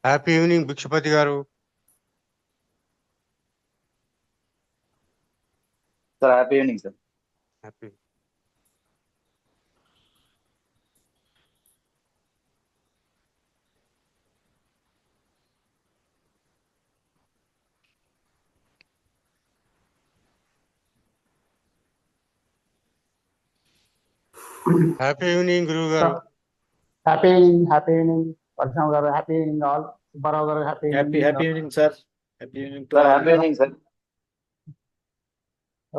Happy evening Bhikshapathi గారు. Sir happy evening sir. Happy happy evening గురువు గారు. హ్యాపీ ఈవినింగ్ పరశురామ్ గారు. Happy evening all. Subbarao garu happy evening sir. Happy evening sir.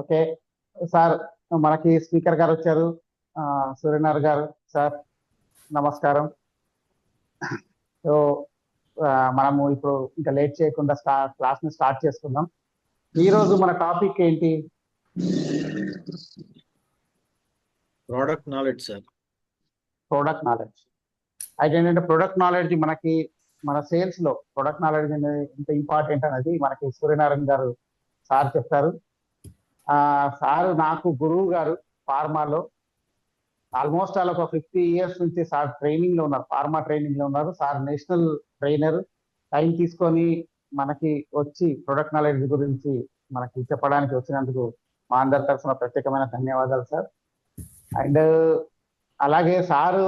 Okay sir, మనకి speaker garu వచ్చారు, సూర్యనారాయణ గారు. Sir నమస్కారం. సో మనము ఇప్పుడు ఇంకా లేట్ చేయకుండా క్లాస్ ని స్టార్ట్ చేసుకుందాం. ఈ రోజు మన టాపిక్ ఏంటి? Product knowledge sir. Product knowledge. అయితే ఏంటంటే ప్రొడక్ట్ నాలెడ్జ్ మనకి మన సేల్స్ లో ప్రొడక్ట్ నాలెడ్జ్ అనేది ఎంత ఇంపార్టెంట్ అనేది మనకి సూర్యనారాయణ గారు సార్ చెప్తారు. సార్ నాకు గురువు గారు. ఫార్మాలో ఆల్మోస్ట్ అలా ఒక 50 years నుంచి సార్ ట్రైనింగ్ లో ఉన్నారు, ఫార్మా ట్రైనింగ్ లో ఉన్నారు. Sir national trainer. టైం తీసుకొని మనకి వచ్చి ప్రొడక్ట్ నాలెడ్జ్ గురించి మనకి చెప్పడానికి వచ్చినందుకు మా అందరి తరఫున ప్రత్యేకమైన ధన్యవాదాలు సార్. అండ్ అలాగే సారు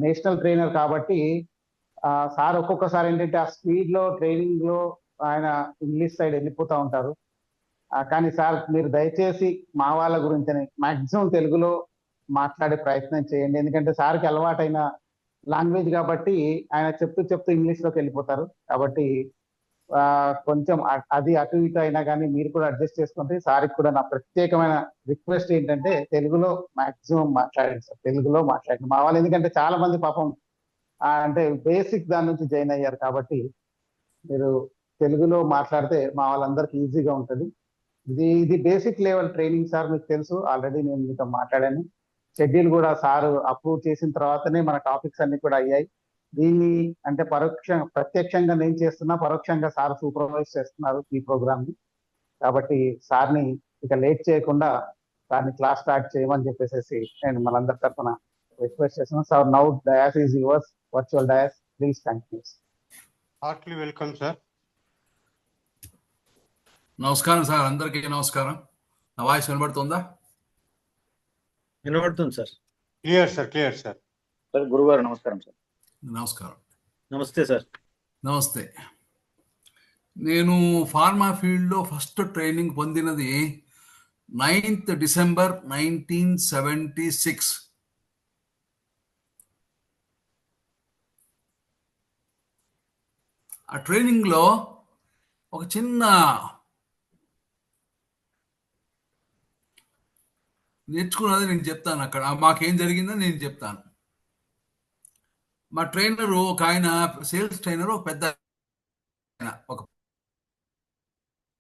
నేషనల్ ట్రైనర్ కాబట్టి సార్ ఒక్కొక్కసారి ఏంటంటే ఆ స్పీడ్ లో ట్రైనింగ్ లో ఆయన ఇంగ్లీష్ సైడ్ వెళ్ళిపోతూ ఉంటారు. కానీ సార్ మీరు దయచేసి మా వాళ్ళ గురించి మాక్సిమం తెలుగులో మాట్లాడే ప్రయత్నం చేయండి. ఎందుకంటే సార్కి అలవాటైన లాంగ్వేజ్ కాబట్టి ఆయన చెప్తూ ఇంగ్లీష్ లోకి వెళ్ళిపోతారు. కాబట్టి కొంచెం అది అటు ఇటు అయినా కానీ మీరు కూడా అడ్జస్ట్ చేసుకుంటే. సార్కి కూడా నా ప్రత్యేకమైన రిక్వెస్ట్ ఏంటంటే తెలుగులో మాక్సిమం మాట్లాడండి సార్, తెలుగులో మాట్లాడండి మా వాళ్ళు. ఎందుకంటే చాలా మంది పాపం అంటే బేసిక్ దాని నుంచి జాయిన్ అయ్యారు కాబట్టి మీరు తెలుగులో మాట్లాడితే మా వాళ్ళందరికీ ఈజీగా ఉంటుంది. ఇది బేసిక్ లెవెల్ ట్రైనింగ్ సార్, మీకు తెలుసు ఆల్రెడీ నేను మీతో మాట్లాడాను. షెడ్యూల్ కూడా సార్ అప్రూవ్ చేసిన తర్వాతనే మన టాపిక్స్ అన్ని కూడా అయ్యాయి. దీన్ని అంటే ప్రత్యక్షంగా నేను చేస్తున్నా, పరోక్షంగా సార్ సూపర్వైజ్ చేస్తున్నారు ఈ ప్రోగ్రామ్ ని. కాబట్టి సార్ని ఇక లేట్ చేయకుండా సార్ని క్లాస్ స్టార్ట్ చేయమని చెప్పేసి నేను మనందరి తరఫున రిక్వెస్ట్ చేస్తున్నాను. Sir now dais is yours, virtual dais, please continue. Heartily welcome sir. నమస్కారం సార్, అందరికీ నమస్కారం. నా వాయిస్ వినబడుతుందా? వినబడుతుంది sir. Clear sir, clear sir. Sir గురుగారు నమస్కారం సార్. నమస్కారం. నమస్తే సార్. నమస్తే. నేను ఫార్మా ఫీల్డ్లో ఫస్ట్ ట్రైనింగ్ పొందినది 9th December 1976. ఆ ట్రైనింగ్లో ఒక చిన్న నేర్చుకున్నది నేను చెప్తాను. అక్కడ మాకేం జరిగిందో నేను చెప్తాను. మా ట్రైనరు ఒక ఆయన, సేల్స్ ట్రైనర్, ఒక పెద్ద ఒక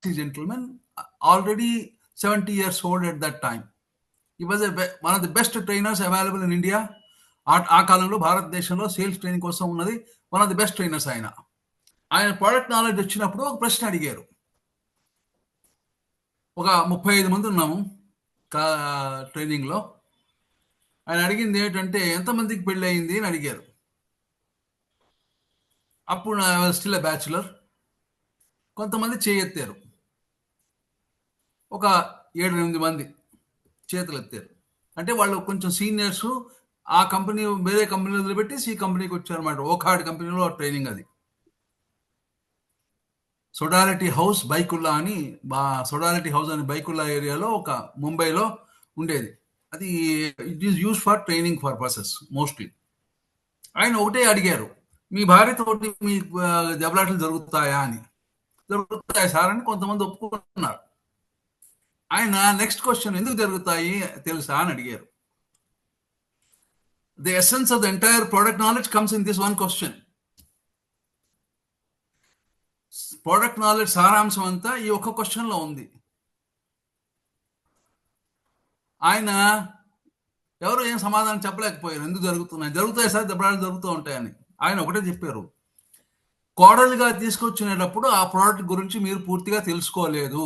gentlemen, already 70 years old at that time. He was one of the best trainers available in India. ఆ కాలంలో భారతదేశంలో సేల్స్ ట్రైనింగ్ కోసం ఉన్నది one of the best trainers. ఆయన ప్రోడక్ట్ నాలెడ్జ్ వచ్చినప్పుడు ఒక ప్రశ్న అడిగారు. ఒక 35 మంది ఉన్నాము ట్రైనింగ్లో. ఆయన అడిగింది ఏంటంటే ఎంతమందికి పెళ్ళి అయింది అని అడిగారు. అప్పుడు స్టిల్ బ్యాచులర్. కొంతమంది చేయెత్తారు, ఒక 7-8 మంది చేతులు ఎత్తారు. అంటే వాళ్ళు కొంచెం సీనియర్స్. ఆ కంపెనీ వేరే కంపెనీలో వదిలిపెట్టి ఈ కంపెనీకి వచ్చారన్నమాట. ఓకార్డ్ కంపెనీలో ట్రైనింగ్. అది సొడాలిటీ హౌస్ బైకుల్లా అని, సొడాలిటీ హౌస్ అని బైకుల్లా ఏరియాలో ఒక ముంబైలో ఉండేది. అది it is use for training purposes mostly. ఆయన ఒకటే అడిగారు, మీ భార్యతోటి మీ దెబ్బలాటలు జరుగుతాయా అని. జరుగుతాయి సార్ అని కొంతమంది ఒప్పుకున్నారు. ఆయన నెక్స్ట్ క్వశ్చన్, ఎందుకు జరుగుతాయి తెలుసా అని అడిగారు. The essence of the entire product knowledge comes in this one question. Product knowledge సారాంశం అంతా ఈ ఒక్క క్వశ్చన్లో ఉంది. ఆయన ఎవరు ఏం సమాధానం చెప్పలేకపోయారు. ఎందుకు జరుగుతాయి సార్, దెబ్బలాటలు జరుగుతూ ఉంటాయని. ఆయన ఒకటే చెప్పారు, కోడలుగా తీసుకొచ్చినప్పుడు ఆ ప్రోడక్ట్ గురించి మీరు పూర్తిగా తెలుసుకోలేదు.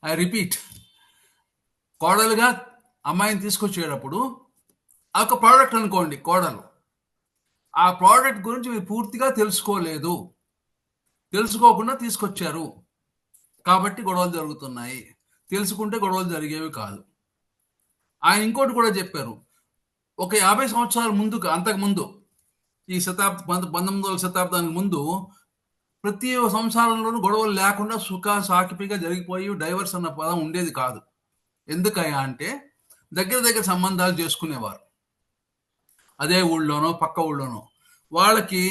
ఐ రిపీట్, కోడలుగా అమ్మాయిని తీసుకొచ్చేటప్పుడు ఒక ప్రోడక్ట్ అనుకోండి, కోడలు ఆ ప్రోడక్ట్ గురించి మీరు పూర్తిగా తెలుసుకోలేదు, తెలుసుకోకుండా తీసుకొచ్చారు కాబట్టి గొడవలు జరుగుతున్నాయి. తెలుసుకుంటే గొడవలు జరిగేవి కాదు. ఆయన ఇంకోటి కూడా చెప్పారు. ఒక 50 సంవత్సరాల ముందుకు, అంతకుముందు ఈ 19వ శతాబ్దానికి ముందు ప్రతి సంసారంలోనూ గొడవలు లేకుండా సాకిపిగా జరిగిపోయి డైవర్స్ అన్న పదం ఉండేది కాదు. ఎందుకయ్యా అంటే దగ్గర సంబంధాలు చేసుకునేవారు. అదే ఊళ్ళోనో పక్క ఊళ్ళోనో వాళ్ళకి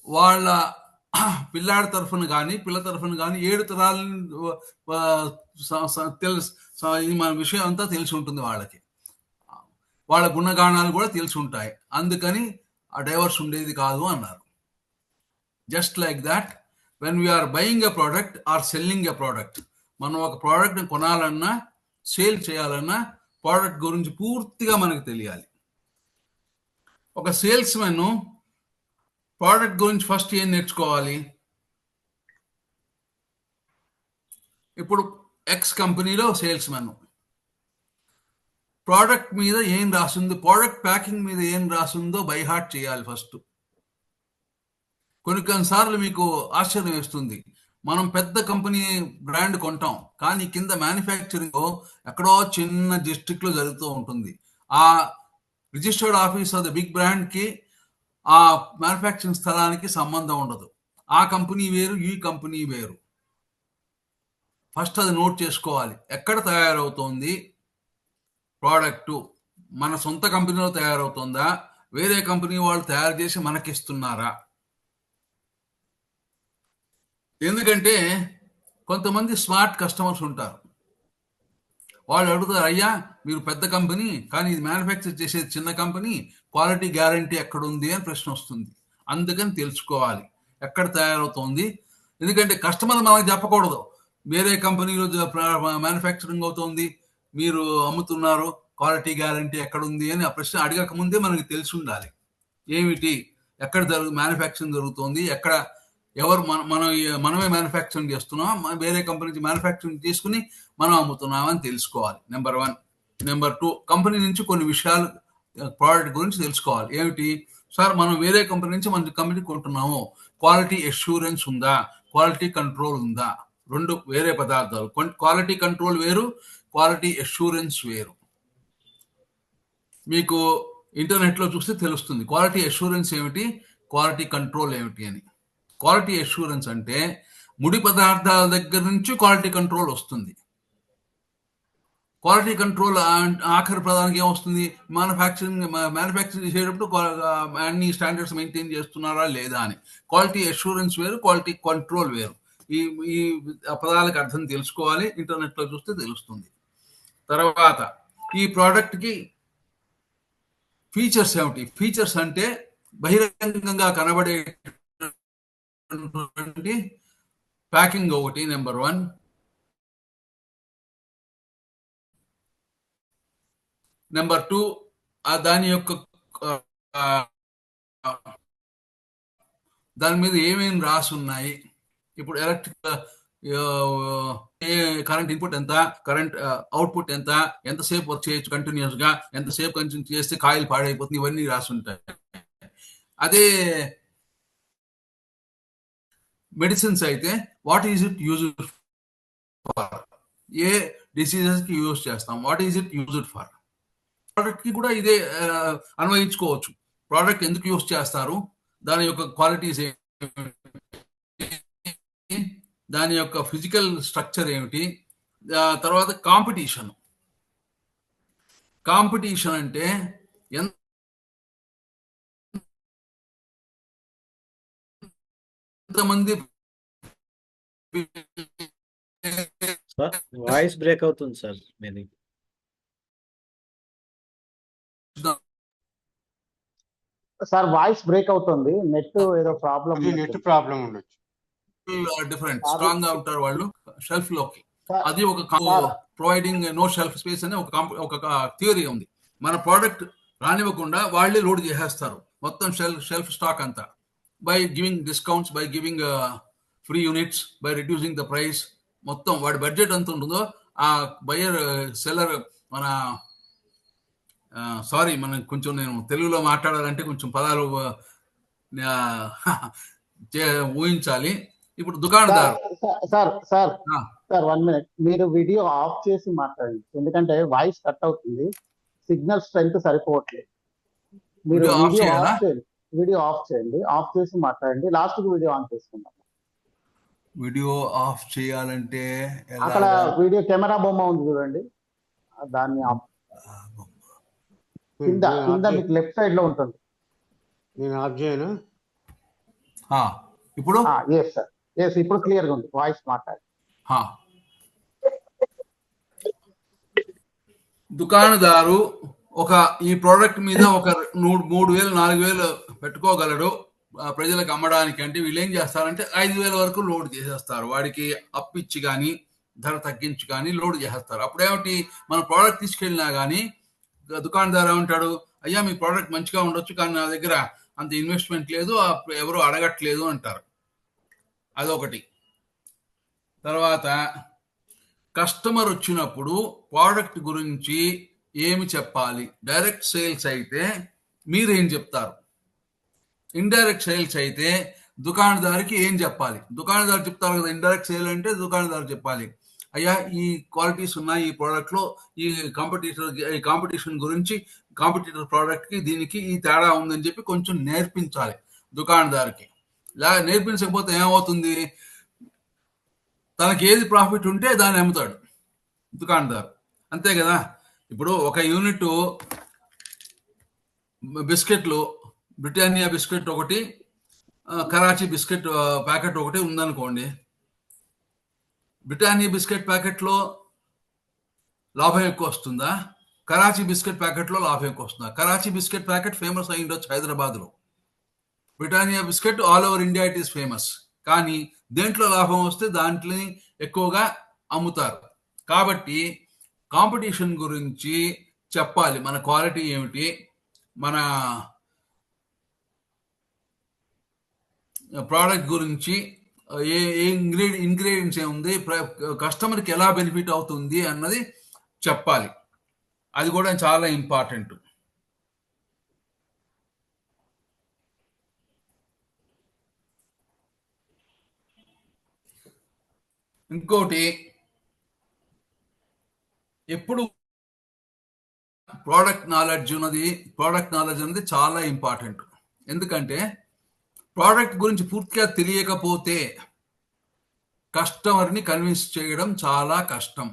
వాళ్ళ పిల్లాడి తరఫున కానీ పిల్ల తరఫున కానీ 7 తరాలని మన విషయం అంతా తెలిసి ఉంటుంది. వాళ్ళ గుణగాణాలు కూడా తెలిసి ఉంటాయి. అందుకని ఆ డైవర్స్ ఉండేది కాదు అన్నారు. Just like that when we are buying a product or selling a product, మనం ఒక ప్రోడక్ట్ని కొనాలన్నా సేల్ చేయాలన్నా ప్రోడక్ట్ గురించి పూర్తిగా మనకు తెలియాలి. ఒక సేల్స్ మెన్ ప్రోడక్ట్ గురించి ఫస్ట్ ఏం నేర్చుకోవాలి? ఇప్పుడు ఎక్స్ కంపెనీలో సేల్స్ మెన్ ప్రోడక్ట్ మీద ఏం రాసిందో, ప్రోడక్ట్ ప్యాకింగ్ మీద ఏం రాసిందో బై హార్ట్ చేయాలి ఫస్ట్. కొన్నిసార్లు మీకు ఆశ్చర్యం వేస్తుంది. మనం పెద్ద కంపెనీ బ్రాండ్ కొంటాం, కానీ కింద మ్యానుఫ్యాక్చరింగ్ ఎక్కడో చిన్న డిస్ట్రిక్ట్ లో జరుగుతూ ఉంటుంది. ఆ registered office of the big brand కి ఆ మ్యానుఫ్యాక్చరింగ్ స్థలానికి సంబంధం ఉండదు. ఆ కంపెనీ వేరు, ఈ కంపెనీ వేరు. ఫస్ట్ అది నోట్ చేసుకోవాలి. ఎక్కడ తయారవుతోంది ప్రోడక్టు? మన సొంత కంపెనీలో తయారవుతుందా, వేరే కంపెనీ వాళ్ళు తయారు చేసి మనకిస్తున్నారా? ఎందుకంటే కొంతమంది స్మార్ట్ కస్టమర్స్ ఉంటారు. వాళ్ళు అడుగుతారు, అయ్యా మీరు పెద్ద కంపెనీ కానీ ఇది మ్యానుఫ్యాక్చర్ చేసేది చిన్న కంపెనీ, క్వాలిటీ గ్యారంటీ ఎక్కడుంది అని ప్రశ్న వస్తుంది. అందుకని తెలుసుకోవాలి ఎక్కడ తయారవుతోంది. ఎందుకంటే కస్టమర్ మనకు చెప్పకూడదు, వేరే కంపెనీలో మ్యానుఫ్యాక్చరింగ్ అవుతోంది, మీరు అమ్ముతున్నారు, క్వాలిటీ గ్యారంటీ ఎక్కడుంది అని ఆ ప్రశ్న అడగక ముందే మనకి తెలిసి ఉండాలి. ఏమిటి, ఎక్కడ మ్యానుఫ్యాక్చరింగ్ జరుగుతోంది, ఎక్కడ ఎవరు మనమే మ్యానుఫ్యాక్చరింగ్ చేస్తున్నాం, వేరే కంపెనీ నుంచి మ్యానుఫ్యాక్చరింగ్ తీసుకుని మనం అమ్ముతున్నామని తెలుసుకోవాలి. నెంబర్ 1. నెంబర్ 2, కంపెనీ నుంచి కొన్ని విషయాలు ప్రోడక్ట్ గురించి తెలుసుకోవాలి. ఏమిటి సార్, మనం వేరే కంపెనీ నుంచి మన కంపెనీ కొంటున్నాము, క్వాలిటీ అష్యూరెన్స్ ఉందా, క్వాలిటీ కంట్రోల్ ఉందా? 2 వేరే పదార్థాలు. క్వాలిటీ కంట్రోల్ వేరు, క్వాలిటీ అష్యూరెన్స్ వేరు. మీకు ఇంటర్నెట్లో చూస్తే తెలుస్తుంది క్వాలిటీ అష్యూరెన్స్ ఏమిటి, క్వాలిటీ కంట్రోల్ ఏమిటి అని. క్వాలిటీ అష్యూరెన్స్ అంటే ముడి పదార్థాల దగ్గర నుంచి క్వాలిటీ కంట్రోల్ వస్తుంది. క్వాలిటీ కంట్రోల్ ఆఖరి ప్రధానికి ఏమొస్తుంది, మ్యానుఫ్యాక్చరింగ్ చేసేటప్పుడు అన్ని స్టాండర్డ్స్ మెయింటైన్ చేస్తున్నారా లేదా అని. క్వాలిటీ అష్యూరెన్స్ వేరు, క్వాలిటీ కంట్రోల్ వేరు. ఈ పదాలకు అర్థం తెలుసుకోవాలి. ఇంటర్నెట్లో చూస్తే తెలుస్తుంది. తర్వాత ఈ ప్రోడక్ట్కి ఫీచర్స్ ఏమిటి? ఫీచర్స్ అంటే బహిరంగంగా కనబడే ప్యాకింగ్ ఒకటి నెంబర్ 1. నెంబర్ 2, దాని మీద ఏమేమి రాసి ఉన్నాయి. ఇప్పుడు ఎలక్ట్రిక్ కరెంట్ ఇన్పుట్ ఎంత, కరెంట్ అవుట్పుట్ ఎంత, ఎంతసేపు వర్క్ చేయొచ్చు కంటిన్యూస్ గా, ఎంతసేపు కంటిన్యూ చేస్తే కాయిల్ పాడైపోతుంది, ఇవన్నీ రాసి ఉంటాయి. అదే మెడిసిన్స్ అయితే what is it used for, A diseases కి యూజ్ చేస్తాం, what is it used for. Product కి కూడా ఇదే అన్వయించుకోవచ్చు. ప్రోడక్ట్ ఎందుకు యూజ్ చేస్తారు, దాని యొక్క క్వాలిటీస్ దాని యొక్క ఫిజికల్ స్ట్రక్చర్ ఏమిటి. తర్వాత కాంపిటీషన్ అంటే ఎంతమంది. వాయిస్ బ్రేక్ అవుతుంది సార్ మీది. సార్ వాయిస్ బ్రేక్ అవుతుంది, నెట్ ఏదో ప్రాబ్లం. నెట్ ప్రాబ్లం ఉండొచ్చు. డిఫరెంట్ స్ట్రాంగ్ గా ఉంటారు వాళ్ళు షెల్ఫ్ లోకి. అది ఒక ప్రొవైడింగ్ నో షెల్ఫ్ స్పేస్ అనే ఒక థియరీ ఉంది. మన ప్రోడక్ట్ రానివ్వకుండా వాళ్ళే లోడ్ చేసేస్తారు మొత్తం షెల్ఫ్ స్టాక్ అంతా, by giving discounts, by giving free units, by reducing the price. మొత్తం వాడి బడ్జెట్ ఎంత ఉంటుందో ఆ బయర్ సెల్లర్ మన సారీ, మనం కొంచెం నేను తెలుగులో మాట్లాడాలంటే కొంచెం పదాలు ఆ, ఊహించాలి. ఇప్పుడు దుకాణదారు. సార్ సార్ ఆ, సార్ 1 minute, మీరు వీడియో ఆఫ్ చేసి మాట్లాడండి, ఎందుకంటే వాయిస్ కట్ అవుతుంది, సిగ్నల్ స్ట్రెంత్ సరిపోవట్లేదు. మీరు వీడియో ఆఫ్ వీడియో చేయాలా? ఆఫ్ చేయండి, వీడియో ఆఫ్ చేయండి, ఆఫ్ చేసి మాట్లాడండి, లాస్ట్ వీడియో ఆన్ చేసుకుందాం. వీడియో ఆఫ్ చేయాలంటే అక్కడ ఎలాగా? వీడియో కెమెరా బొమ్మ ఉంది చూడండి, దాన్ని ఆఫ్ కింద నేను కింద ఆఫ్ మీకు లెఫ్ట్ సైడ్ లో ఉంటుంది. నేను ఆఫ్ చేయను. ఆ, ఇప్పుడు ఎస్ సార్, ఎస్, ఇప్పుడు క్లియర్ గా ఉంది, వాయిస్ మాట్లాడి. ఆ. దుకాణదారు ఈ ప్రోడక్ట్ మీద ఒక 3,000 4,000 పెట్టుకోగలడు ప్రజలకు అమ్మడానికి. అంటే వీళ్ళు ఏం చేస్తారంటే 5,000 వరకు లోడ్ చేసేస్తారు. వాడికి అప్పిచ్చి కానీ ధర తగ్గించి కానీ లోడ్ చేసేస్తారు. అప్పుడేమిటి, మన ప్రోడక్ట్ తీసుకెళ్ళినా కానీ దుకాణదారు ఏమంటాడు, అయ్యా మీ ప్రోడక్ట్ మంచిగా ఉండొచ్చు కానీ నా దగ్గర అంత ఇన్వెస్ట్మెంట్ లేదు, ఎవరు అడగట్లేదు అంటారు. అదొకటి. తర్వాత కస్టమర్ వచ్చినప్పుడు ప్రోడక్ట్ గురించి ఏమి చెప్పాలి. డైరెక్ట్ సేల్స్ అయితే మీరేం చెప్తారు, ఇండైరెక్ట్ సేల్స్ అయితే దుకాణదారికి ఏం చెప్పాలి. దుకాణదారు చెప్తారు కదా, ఇండైరెక్ట్ సేల్ అంటే దుకాణదారు చెప్పాలి, అయ్యా ఈ క్వాలిటీస్ ఉన్నాయి ఈ ప్రోడక్ట్ లో, ఈ కాంపిటీషన్ గురించి, కాంపిటీటర్ ప్రోడక్ట్ కి దీనికి ఈ తేడా ఉందని చెప్పి కొంచెం నేర్పించాలి దుకాణదారికి. నేర్పించకపోతే ఏమవుతుంది, తనకి ఏది ప్రాఫిట్ ఉంటే దాన్ని అమ్ముతాడు దుకాణదారు, అంతే కదా. ఇప్పుడు ఒక యూనిట్ బిస్కెట్లు, బ్రిటానియా బిస్కెట్ ఒకటి, కరాచీ బిస్కెట్ ప్యాకెట్ ఒకటి ఉందనుకోండి. బ్రిటానియా బిస్కెట్ ప్యాకెట్లో లాభం ఎక్కువ వస్తుందా, కరాచీ బిస్కెట్ ప్యాకెట్లో లాభం ఎక్కువ వస్తుందా? కరాచీ బిస్కెట్ ప్యాకెట్ ఫేమస్ అయి ఉండొచ్చు హైదరాబాద్లో, Britannia biscuit all over India it is famous. కానీ దేంట్లో లాభం వస్తే దాంట్లో ఎక్కువగా అమ్ముతారు. కాబట్టి కాంపిటీషన్ గురించి చెప్పాలి, మన క్వాలిటీ ఏమిటి, మన ప్రోడక్ట్ గురించి ఏ ఇంగ్రీడియంట్స్ ఏముంది, కస్టమర్కి ఎలా బెనిఫిట్ అవుతుంది అన్నది చెప్పాలి. అది కూడా చాలా ఇంపార్టెంట్. ఇంకోటి, ఎప్పుడు ప్రోడక్ట్ నాలెడ్జ్ అనేది చాలా ఇంపార్టెంట్. ఎందుకంటే ప్రోడక్ట్ గురించి పూర్తిగా తెలియకపోతే కస్టమర్ని కన్విన్స్ చేయడం చాలా కష్టం.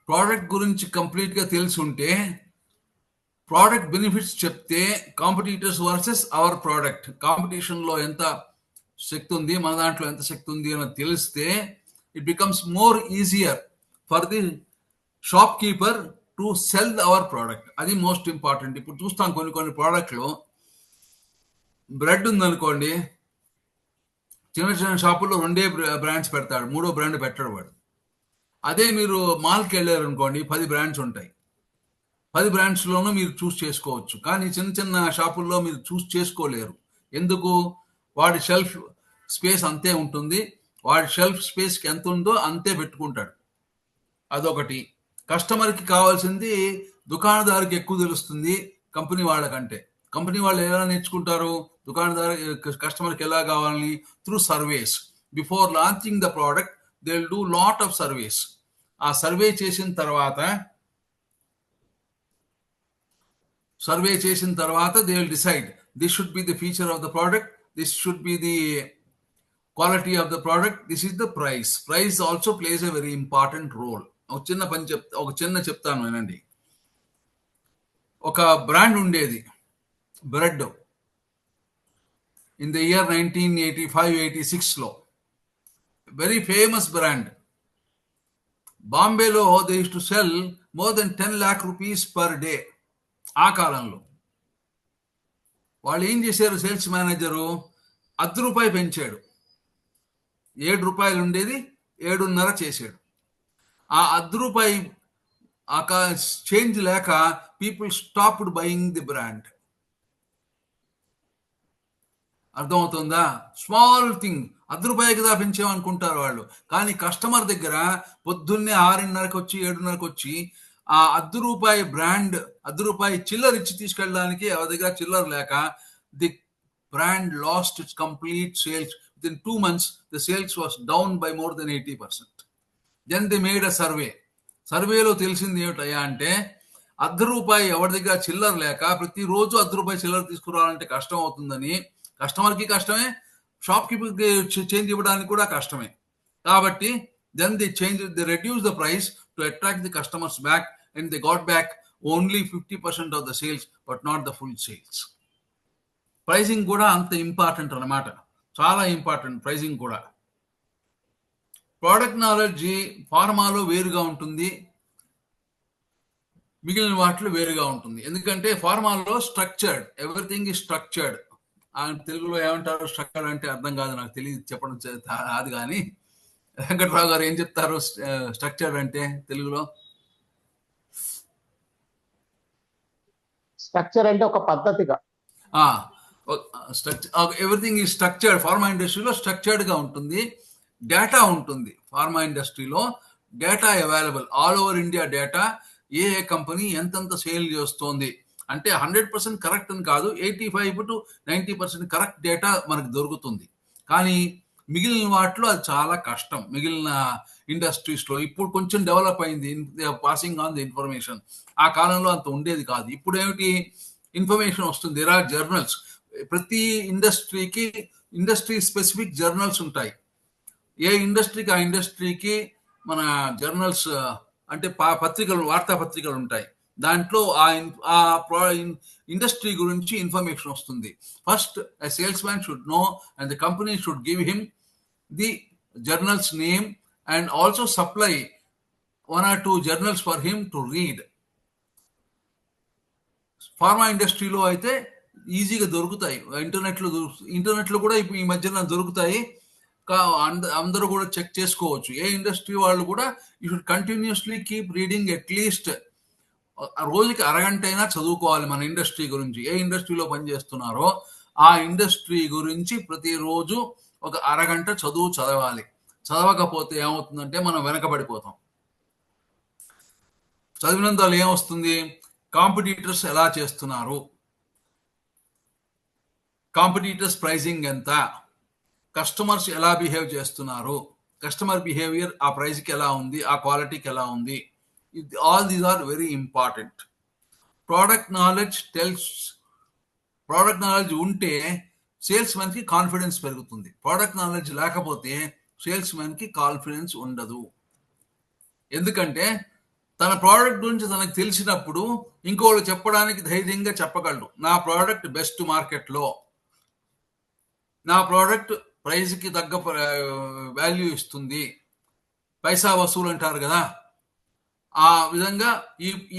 ప్రోడక్ట్ గురించి కంప్లీట్గా తెలిసి ఉంటే ప్రోడక్ట్ బెనిఫిట్స్ చెప్తే కాంపిటీటర్స్ వర్సెస్ అవర్ ప్రోడక్ట్, కాంపిటీషన్లో ఎంత శక్తి ఉంది, మన దాంట్లో ఎంత శక్తి ఉంది అని తెలిస్తే it becomes more easier for the shop keeper to cell our product. అది మోస్ట్ ఇంపార్టెంట్. ఇప్పుడు చూస్తాం కొన్ని ప్రోడక్ట్లు, బ్రెడ్ ఉందనుకోండి, చిన్న షాపుల్లో 2 బ్రాండ్స్ పెడతాడు, 3వ బ్రాండ్ పెట్టాడు వాడు. అదే మీరు మాల్కి వెళ్ళారు అనుకోండి, 10 బ్రాండ్స్ ఉంటాయి. 10 బ్రాండ్స్లోనూ మీరు చూస్ చేసుకోవచ్చు. కానీ చిన్న షాపుల్లో మీరు చూస్ చేసుకోలేరు. ఎందుకు, వాడి షెల్ఫ్ స్పేస్ అంతే ఉంటుంది, వాడి షెల్ఫ్ స్పేస్కి ఎంత ఉందో అంతే పెట్టుకుంటాడు. అదొకటి. కస్టమర్కి కావాల్సింది దుకాణదారుకి ఎక్కువ తెలుస్తుంది కంపెనీ వాళ్ళకంటే. కంపెనీ వాళ్ళు ఎలా నేర్చుకుంటారు, దుకాణదారు కస్టమర్కి ఎలా కావాలని, through surveys. Before launching the product they will do lot of surveys. ఆ సర్వే చేసిన తర్వాత they will decide this should be the feature of the product, this should be the quality of the product, this is the price. Price also plays a very important role. ఒక చిన్న చెప్తాను వినండి. ఒక brand ఉండేది bread in the year 1985-86లో, very famous brand. బాంబేలో they use to cell more than 10 lakh rupees per day. ఆ కాలంలో వాళ్ళు ఏం చేశారు, సేల్స్ మేనేజరు ₹1 పెంచాడు. ₹7 ఉండేది 7.5 చేశాడు. ఆ ₹1 చేంజ్ లేక people stopped buying the brand. అర్థమవుతుందా? స్మాల్ థింగ్, ₹1 కదా పెంచామనుకుంటారు వాళ్ళు. కానీ కస్టమర్ దగ్గర పొద్దున్నే 6:30కి వచ్చి 7:30కి వచ్చి ఆ ₹10 బ్రాండ్ ₹10 చిల్లర ఇచ్చి తీసుకెళ్ళడానికి ఎవరి దగ్గర చిల్లర లేక the brand lost its complete sales. Within 2 months, the sales was down by more than 80%. Then they made a survey. సర్వేలో తెలిసింది ఏమిటయ్యా అంటే ₹10 ఎవరి దగ్గర చిల్లర లేక ప్రతిరోజు ₹10 చిల్లర తీసుకురావాలంటే కష్టం అవుతుందని, కస్టమర్కి కష్టమే, షాప్ కీపర్కి చేంజ్ ఇవ్వడానికి కూడా కష్టమే. కాబట్టి then they reduced the price to attract the customers back, and they got back only 50% of the sales, but not the full sales. Pricing కూడా అంత ఇంపార్టెంట్ అన్నమాట, చాలా ఇంపార్టెంట్ ప్రైసింగ్ కూడా. ప్రోడక్ట్ నాలెడ్జి ఫార్మాలో వేరుగా ఉంటుంది, మిగిలిన వాటిలో వేరుగా ఉంటుంది. ఎందుకంటే ఫార్మాలో స్ట్రక్చర్డ్, ఎవ్రీథింగ్ ఈజ్ స్ట్రక్చర్డ్. తెలుగులో ఏమంటారు స్ట్రక్చర్డ్ అంటే అర్థం కాదు, నాకు తెలియదు చెప్పడం అది. కానీ వెంకట్రావు గారు ఏం చెప్తారు స్ట్రక్చర్డ్ అంటే తెలుగులో? స్ట్రక్చర్ అంటే ఒక పద్ధతిగా, ఎవ్రీథింగ్ ఈ స్ట్రక్చర్డ్. ఫార్మా ఇండస్ట్రీలో స్ట్రక్చర్డ్ గా ఉంటుంది, డేటా ఉంటుంది. ఫార్మా ఇండస్ట్రీలో data available, all over India data, ఏ కంపెనీ ఎంతెంత సేల్ చేస్తోంది అంటే 100% కరెక్ట్ అని కాదు, 85 to 90% కరెక్ట్ డేటా మనకు దొరుకుతుంది. కానీ మిగిలిన వాటిలో అది చాలా కష్టం. మిగిలిన ఇండస్ట్రీస్ లో ఇప్పుడు కొంచెం డెవలప్ అయింది, పాసింగ్ ఆన్ ది ఇన్ఫర్మేషన్. ఆ కాలంలో అంత ఉండేది కాదు. ఇప్పుడు ఏమిటి, ఇన్ఫర్మేషన్ వస్తుంది. There are journals. ప్రతి ఇండస్ట్రీకి ఇండస్ట్రీ స్పెసిఫిక్ జర్నల్స్ ఉంటాయి. ఏ ఇండస్ట్రీకి ఆ ఇండస్ట్రీకి మన జర్నల్స్ అంటే పత్రికలు, వార్తాపత్రికలు ఉంటాయి. దాంట్లో ఆ ఇండస్ట్రీ గురించి ఇన్ఫర్మేషన్ వస్తుంది. First a salesman should know and the company should give him the journal's name and also supply 1 or 2 journals for him to read. Pharma ఇండస్ట్రీలో అయితే ఈజీగా దొరుకుతాయి, ఇంటర్నెట్లో కూడా ఇప్పుడు ఈ మధ్యన దొరుకుతాయి. అందరూ కూడా చెక్ చేసుకోవచ్చు. ఏ ఇండస్ట్రీ వాళ్ళు కూడా you should continuously keep reading, at least రోజుకి అరగంట అయినా చదువుకోవాలి మన ఇండస్ట్రీ గురించి. ఏ ఇండస్ట్రీలో పనిచేస్తున్నారో ఆ ఇండస్ట్రీ గురించి ప్రతిరోజు ఒక అరగంట చదవాలి. చదవకపోతే ఏమవుతుందంటే మనం వెనకబడిపోతాం. చదివినంతలో ఏమొస్తుంది, కాంపిటీటర్స్ ఎలా చేస్తున్నారు, కాంపిటీటర్స్ ప్రైసింగ్ ఎంత, కస్టమర్స్ ఎలా బిహేవ్ చేస్తున్నారు, కస్టమర్ బిహేవియర్ ఆ ప్రైస్కి ఎలా ఉంది, ఆ క్వాలిటీకి ఎలా ఉంది. All these are very important. Product knowledge ఉంటే సేల్స్ మ్యాన్కి కాన్ఫిడెన్స్ పెరుగుతుంది. ప్రోడక్ట్ నాలెడ్జ్ లేకపోతే సేల్స్ మ్యాన్కి కాన్ఫిడెన్స్ ఉండదు. ఎందుకంటే తన ప్రోడక్ట్ గురించి తనకు తెలిసినప్పుడు ఇంకోళ్ళు చెప్పడానికి ధైర్యంగా చెప్పగలడు. నా ప్రోడక్ట్ బెస్ట్ మార్కెట్లో, నా ప్రోడక్ట్ ప్రైజ్కి తగ్గ వాల్యూ ఇస్తుంది, పైసా వసూలు అంటారు కదా, ఆ విధంగా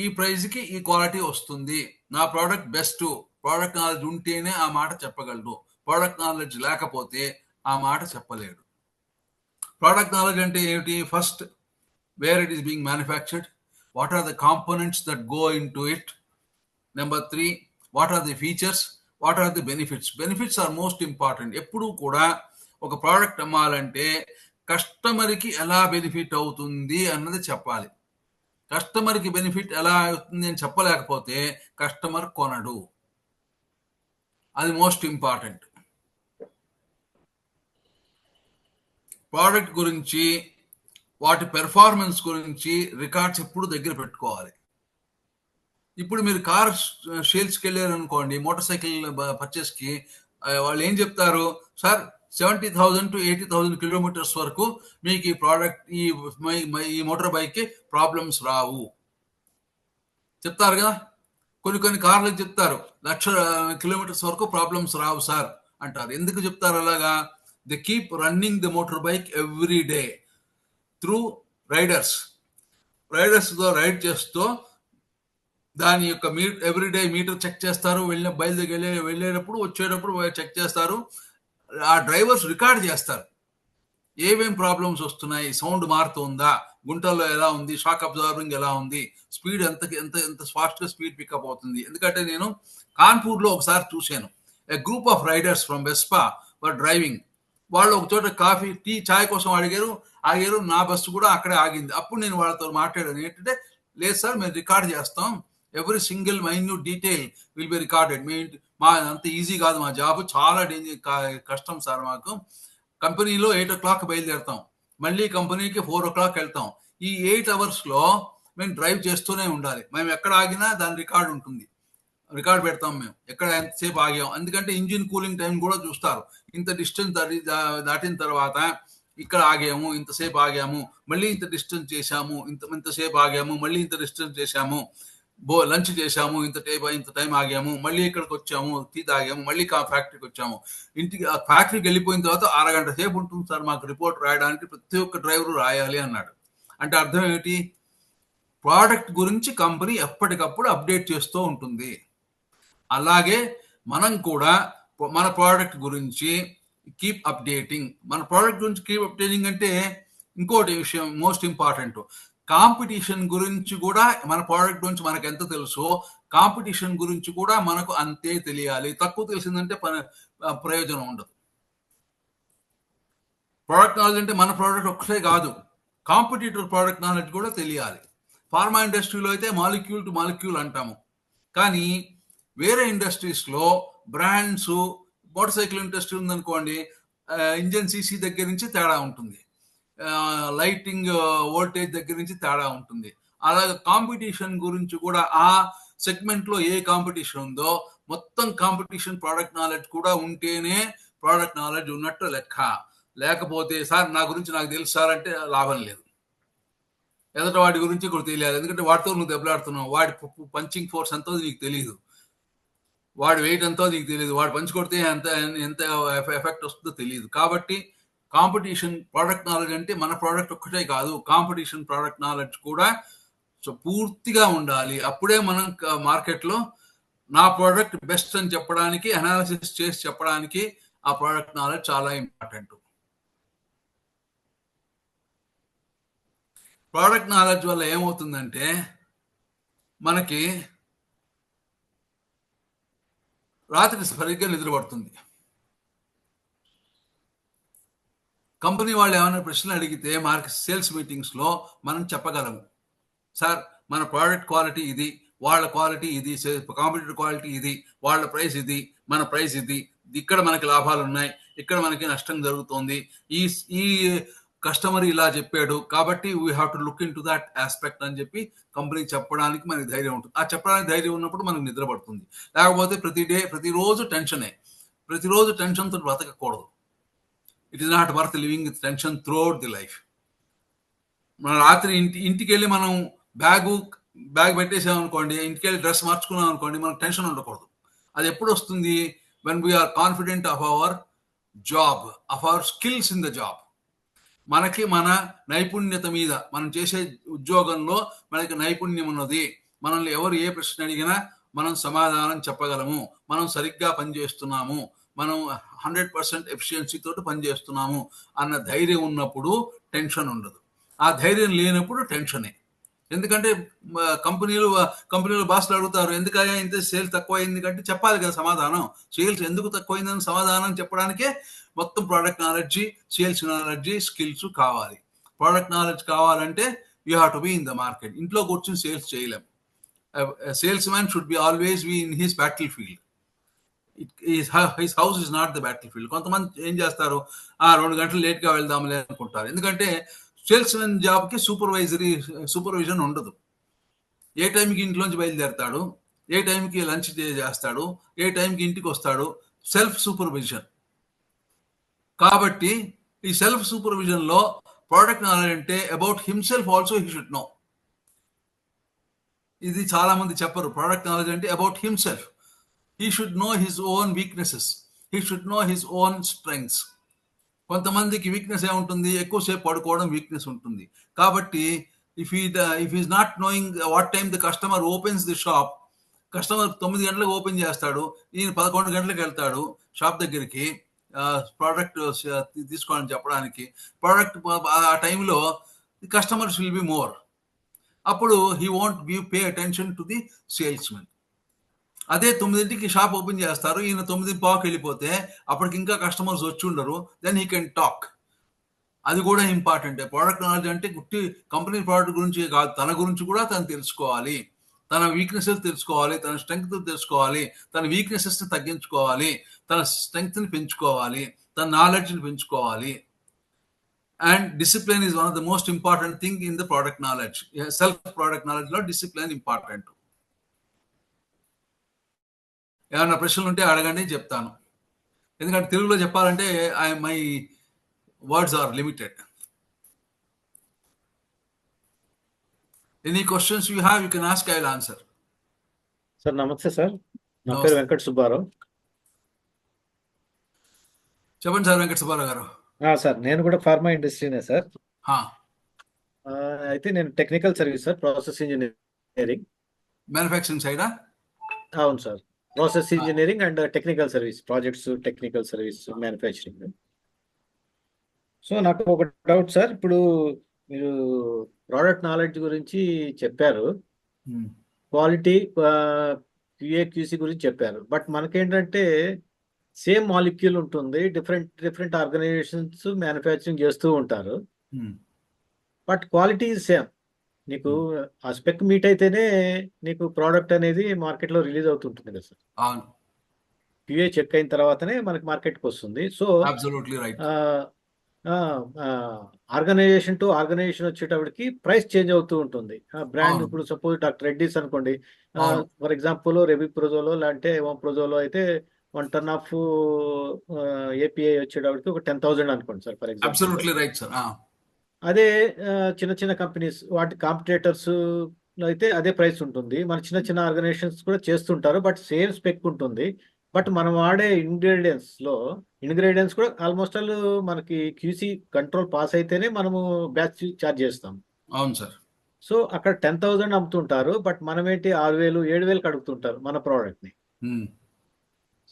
ఈ ప్రైజ్కి ఈ క్వాలిటీ వస్తుంది, నా ప్రోడక్ట్ బెస్ట్. ప్రోడక్ట్ నాలెడ్జ్ ఉంటేనే ఆ మాట చెప్పగలడు. ప్రోడక్ట్ నాలెడ్జ్ లేకపోతే ఆ మాట చెప్పలేడు. ప్రోడక్ట్ నాలెడ్జ్ అంటే ఏమిటి? First, where it is being manufactured, what are the components that go into it. Number 3, what are the features, what are the benefits. Benefits are most important. ఎప్పుడు కూడా ఒక product అమ్మాలంటే కస్టమర్కి ఎలా బెనిఫిట్ అవుతుంది అన్నది చెప్పాలి. కస్టమర్కి బెనిఫిట్ ఎలా అవుతుంది అని చెప్పలేకపోతే కస్టమర్ కొనడు. అది మోస్ట్ ఇంపార్టెంట్. ప్రోడక్ట్ గురించి, వాటి పెర్ఫార్మెన్స్ గురించి రికార్డ్స్ ఎప్పుడు దగ్గర పెట్టుకోవాలి. ఇప్పుడు మీరు కార్ సేల్స్కి వెళ్ళారు అనుకోండి, మోటార్ సైకిల్ పర్చేస్కి, వాళ్ళు ఏం చెప్తారు, సార్ 70,000 to 80,000 కిలోమీటర్స్ వరకు మీకు ఈ ప్రోడక్ట్, ఈ మోటార్ బైక్కి ప్రాబ్లమ్స్ రావు చెప్తారు కదా. కొన్ని కార్లకు చెప్తారు 1,00,000 కిలోమీటర్స్ వరకు ప్రాబ్లమ్స్ రావు సార్ అంటారు. ఎందుకు చెప్తారు అలాగా? They keep running the motorbike every day through రైడర్స్తో రైడ్ చేస్తూ దాని యొక్క ఎవ్రీడే మీటర్ చెక్ చేస్తారు. వెళ్ళేటప్పుడు వచ్చేటప్పుడు చెక్ చేస్తారు. ఆ డ్రైవర్స్ రికార్డ్ చేస్తారు ఏమేం ప్రాబ్లమ్స్ వస్తున్నాయి, సౌండ్ మారుతుందా, గుంటల్లో ఎలా ఉంది, షాక్ అబ్జార్బింగ్ ఎలా ఉంది, స్పీడ్ ఎంత ఫాస్ట్గా స్పీడ్ పికప్ అవుతుంది. ఎందుకంటే నేను కాన్పూర్లో ఒకసారి చూశాను, a group of riders from Vespa for driving. వాళ్ళు ఒక చోట కాఫీ, టీ, ఛాయ్ కోసం ఆగారు. నా బస్సు కూడా అక్కడే ఆగింది. అప్పుడు నేను వాళ్ళతో మాట్లాడాను, ఏంటంటే లేదు సార్ మేము రికార్డ్ చేస్తాం, every single minute detail will be recorded. మా అంత ఈజీ కాదు, మా జాబ్ చాలా కష్టం సార్ మాకు. కంపెనీలో 8 o'clock బయలుదేరుతాం, మళ్ళీ కంపెనీకి 4 o'clock వెళ్తాం. ఈ 8 hours మేము డ్రైవ్ చేస్తూనే ఉండాలి. మేము ఎక్కడ ఆగినా దాని రికార్డ్ ఉంటుంది, రికార్డ్ పెడతాం మేము ఎక్కడ ఎంతసేపు ఆగాం. ఎందుకంటే ఇంజిన్ కూలింగ్ టైం కూడా చూస్తారు. ఇంత డిస్టెన్స్ దాటిన తర్వాత ఇక్కడ ఆగాము, ఇంతసేపు ఆగాము, మళ్ళీ ఇంత డిస్టెన్స్ చేశాము, ఇంతసేపు ఆగాము, మళ్ళీ ఇంత డిస్టెన్స్ చేశాము, లంచ్ చేశాము, ఇంత టైం ఆగాము, మళ్ళీ ఇక్కడికి వచ్చాము, టీ తాగాము, మళ్ళీ ఫ్యాక్టరీకి వచ్చాము. ఇంటికి ఫ్యాక్టరీకి వెళ్ళిపోయిన తర్వాత 6 గంటల సేపు ఉంటుంది సార్ మాకు రిపోర్ట్ రాయడానికి, ప్రతి ఒక్క డ్రైవరు రాయాలి అన్నాడు. అంటే అర్థం ఏమిటి? ప్రోడక్ట్ గురించి కంపెనీ ఎప్పటికప్పుడు అప్డేట్ చేస్తూ ఉంటుంది. అలాగే మనం కూడా మన ప్రోడక్ట్ గురించి కీప్ అప్డేటింగ్. మన ప్రోడక్ట్ గురించి కీప్ అప్డేటింగ్ అంటే ఇంకోటి విషయం మోస్ట్ ఇంపార్టెంట్, కాంపిటీషన్ గురించి కూడా మన ప్రోడక్ట్ గురించి మనకు ఎంత తెలుసో కాంపిటీషన్ గురించి కూడా మనకు అంతే తెలియాలి. తక్కువ తెలిసిందంటే ప్రయోజనం ఉండదు. ప్రోడక్ట్ నాలెడ్జ్ అంటే మన ప్రోడక్ట్ ఒక్కటే కాదు, కాంపిటీటర్ ప్రోడక్ట్ నాలెడ్జ్ కూడా తెలియాలి. ఫార్మా ఇండస్ట్రీలో అయితే మాలిక్యూల్ టు మాలిక్యూల్ అంటాము, కానీ వేరే ఇండస్ట్రీస్లో బ్రాండ్స్, మోటార్ సైకిల్ ఇండస్ట్రీ ఉందనుకోండి, ఇంజన్ సీసీ దగ్గర నుంచి తేడా ఉంటుంది, లైటింగ్ వోల్టేజ్ దగ్గర నుంచి తేడా ఉంటుంది. అలాగే కాంపిటీషన్ గురించి కూడా ఆ సెగ్మెంట్లో ఏ కాంపిటీషన్ ఉందో మొత్తం కాంపిటీషన్ ప్రోడక్ట్ నాలెడ్జ్ కూడా ఉంటేనే ప్రోడక్ట్ నాలెడ్జ్ ఉన్నట్టు లెక్క. లేకపోతే సార్ నా గురించి నాకు తెలుసు సార్ అంటే లాభం లేదు. ఎదుట వాడి గురించి కూడా తెలియాలి, ఎందుకంటే వాడితో నువ్వు దెబ్బలాడుతున్నావు. వాడి పంచింగ్ ఫోర్స్ ఎంతో నీకు తెలియదు, వాడి వెయిట్ ఎంతో నీకు తెలియదు, వాడు పంచి కొడితే ఎంత ఎఫెక్ట్ వస్తుందో తెలియదు. కాబట్టి కాంపిటీషన్ ప్రోడక్ట్ నాలెడ్జ్ అంటే మన ప్రోడక్ట్ ఒక్కటే కాదు, కాంపిటీషన్ ప్రోడక్ట్ నాలెడ్జ్ కూడా పూర్తిగా ఉండాలి. అప్పుడే మనం మార్కెట్లో నా ప్రోడక్ట్ బెస్ట్ అని చెప్పడానికి, అనాలిసిస్ చేసి చెప్పడానికి ఆ ప్రోడక్ట్ నాలెడ్జ్ చాలా ఇంపార్టెంట్. ప్రోడక్ట్ నాలెడ్జ్ వల్ల ఏమవుతుందంటే మనకి రాత్రి సరిగ్గా నిద్రపడుతుంది. కంపెనీ వాళ్ళు ఏమైనా ప్రశ్నలు అడిగితే మార్కెట్ సేల్స్ మీటింగ్స్లో మనం చెప్పగలము, సార్ మన ప్రోడక్ట్ క్వాలిటీ ఇది, వాళ్ళ క్వాలిటీ ఇది, కాంపిటీటర్ క్వాలిటీ ఇది, వాళ్ళ ప్రైస్ ఇది, మన ప్రైస్ ఇది, ఇక్కడ మనకి లాభాలు ఉన్నాయి, ఇక్కడ మనకి నష్టం జరుగుతోంది, ఈ కస్టమర్ ఇలా చెప్పాడు కాబట్టి we have to look in to that aspect అని చెప్పి కంపెనీ చెప్పడానికి మనకి ధైర్యం ఉంటుంది. ఆ చెప్పడానికి ధైర్యం ఉన్నప్పుడు మనకు నిద్ర పడుతుంది. లేకపోతే ప్రతిరోజు టెన్షనే, ప్రతిరోజు టెన్షన్తో బ్రతకకూడదు. It is not worth living with tension throughout the life. మన రాత్రి ఇంటికి వెళ్ళి మనం బ్యాగ్ పెట్టేసామనుకోండి, ఇంటికి వెళ్ళి డ్రెస్ మార్చుకున్నాం అనుకోండి, మనకు టెన్షన్ ఉండకూడదు. అది ఎప్పుడు వస్తుంది? When we are confident of our job, of our skills in the job. మనకి మన నైపుణ్యత మీద, మనం చేసే ఉద్యోగంలో మనకి నైపుణ్యం ఉన్నది, మనల్ని ఎవరు ఏ ప్రశ్న అడిగినా మనం సమాధానం చెప్పగలము, మనం సరిగ్గా పనిచేస్తున్నాము, మనం 100% ఎఫిషియన్సీ తోటి పనిచేస్తున్నాము అన్న ధైర్యం ఉన్నప్పుడు టెన్షన్ ఉండదు. ఆ ధైర్యం లేనప్పుడు టెన్షనే. ఎందుకంటే కంపెనీలో బాస్లు అడుగుతారు, ఎందుకయ్యా ఇంత సేల్స్ తక్కువ అయింది అంటే చెప్పాలి కదా సమాధానం. సేల్స్ ఎందుకు తక్కువైందని సమాధానం చెప్పడానికే మొత్తం product knowledge, sales knowledge, skills కావాలి. ప్రోడక్ట్ నాలెడ్జ్ కావాలంటే you have to be in the market. ఇంట్లో కూర్చొని సేల్స్ చేయలేం. Sales man should be always be in his battle field. His house is not the battle field. కొంతమంది ఏం చేస్తారు, 2 గంటలు లేట్గా వెళ్దాంలే అనుకుంటారు. ఎందుకంటే సేల్స్ మ్యాన్ జాబ్కి సూపర్విజన్ ఉండదు. ఏ టైంకి ఇంట్లోంచి బయలుదేరతాడు, ఏ టైంకి లంచ్ చేస్తాడు, ఏ టైంకి ఇంటికి వస్తాడు, సెల్ఫ్ సూపర్విజన్. కాబట్టి ఈ సెల్ఫ్ సూపర్విజన్లో ప్రోడక్ట్ నాలెడ్జ్ అంటే about himself also he should know. ఇది చాలా మంది చెప్పరు. ప్రోడక్ట్ నాలెడ్జ్ అంటే about himself. He should know his own weaknesses, he should know his own strengths. కొంతమందికి వీక్నెస్ ఏముంటుంది, ఎక్కువసేపు పడుకోవడం వీక్నెస్ ఉంటుంది. కాబట్టి if is not knowing what time the customer opens the shop, customer 9 గంటలకు ఓపెన్ చేస్తాడు, ఈయన 11 గంటలకు వెళ్తాడు షాప్ దగ్గరికి ప్రోడక్ట్ తీసుకోవాలని చెప్పడానికి. ప్రోడక్ట్ ఆ టైంలో the customers will be more. అప్పుడు he won't pay attention to the salesmen. అదే 9ంటికి షాప్ ఓపెన్ చేస్తారు, ఈయన 9:15 వెళ్ళిపోతే అప్పటికి ఇంకా కస్టమర్స్ వచ్చి ఉండరు, దెన్ హీ కెన్ టాక్. అది కూడా ఇంపార్టెంట్. ప్రోడక్ట్ నాలెడ్జ్ అంటే గుట్టి కంపెనీ ప్రోడక్ట్ గురించి కాదు, తన గురించి కూడా తను తెలుసుకోవాలి. తన వీక్నెసెస్ తెలుసుకోవాలి, తన స్ట్రెంగ్త్ తెలుసుకోవాలి, తన వీక్నెసెస్ ని తగ్గించుకోవాలి, తన స్ట్రెంగ్త్ ని పెంచుకోవాలి, తన నాలెడ్జ్ ని పెంచుకోవాలి. And discipline is one of the most important thing in the product knowledge. Self product knowledge లో డిసిప్లిన్ ఇంపార్టెంట్. ఏమైనా ప్రశ్నలు ఉంటే అడగండి, చెప్తాను. ఎందుకంటే తెలుగులో చెప్పాలంటే my words are limited. Any questions you have you can ask, I will answer. Sir నమస్తే సార్, నా నమస్తే. పేరు వెంకట సుబ్బారావు. చెప్పండి సార్ వెంకట సుబ్బారావు గారు. సార్ నేను కూడా ఫార్మా ఇండస్ట్రీనే సార్. హా, అయితే నేను technical service sir, process engineering. Manufacturing సైడా? అవును sir, process engineering and technical service, projects, technical service, manufacturing. So నాకు ఒక డౌట్ సార్, ఇప్పుడు మీరు ప్రోడక్ట్ నాలెడ్జ్ గురించి చెప్పారు, క్వాలిటీ క్యూఏ క్యూసీ గురించి చెప్పారు. బట్ మనకేంటంటే సేమ్ మాలిక్యూల్ ఉంటుంది, డిఫరెంట్ ఆర్గనైజేషన్స్ మ్యానుఫ్యాక్చరింగ్ చేస్తూ ఉంటారు, బట్ క్వాలిటీ ఈజ్ సేమ్. నీకు ఆ స్పెక్ మీట్ అయితేనే నీకు ప్రోడక్ట్ అనేది మార్కెట్లో రిలీజ్ అవుతుంటుంది కదా సార్. అవును, క్యూఏ చెక్ అయిన తర్వాతనే మనకి మార్కెట్కి వస్తుంది. So absolutely right. Organisation to organisation వచ్చేటప్పటికి ప్రైస్ చేంజ్ అవుతూ ఉంటుంది. బ్రాండ్ అవును. ఇప్పుడు సపోజ్ డాక్టర్ రెడ్డిస్ అనుకోండి, అవును. ఫర్ ఎగ్జాంపుల్ రెబిప్రోజోలో లేదంటే ఓంప్రోజోలో అయితే 1 ton ఆఫ్ ఏపీఐ వచ్చేటప్పటికి ఒక 10,000 అనుకోండి sir, for example. Absolutely right sir. అదే చిన్న చిన్న కంపెనీస్, వాటి కాంపిటేటర్స్ అయితే అదే ప్రైస్ ఉంటుంది. మన చిన్న చిన్న ఆర్గనైజేషన్స్ కూడా చేస్తుంటారు, బట్ సేమ్ స్పెక్ ఉంటుంది. బట్ మనం వాడే ఇంగ్రీడియంట్స్ కూడా ఆల్మోస్ట్ ఆల్ మనకి క్యూసీ కంట్రోల్ పాస్ అయితేనే మనము బ్యాచ్ ఛార్జ్ చేస్తాం. అవును సార్. సో అక్కడ 10,000 అమ్ముతుంటారు, బట్ మనం ఏంటి 6,000 7,000 అడుగుతుంటారు మన ప్రోడక్ట్ ని.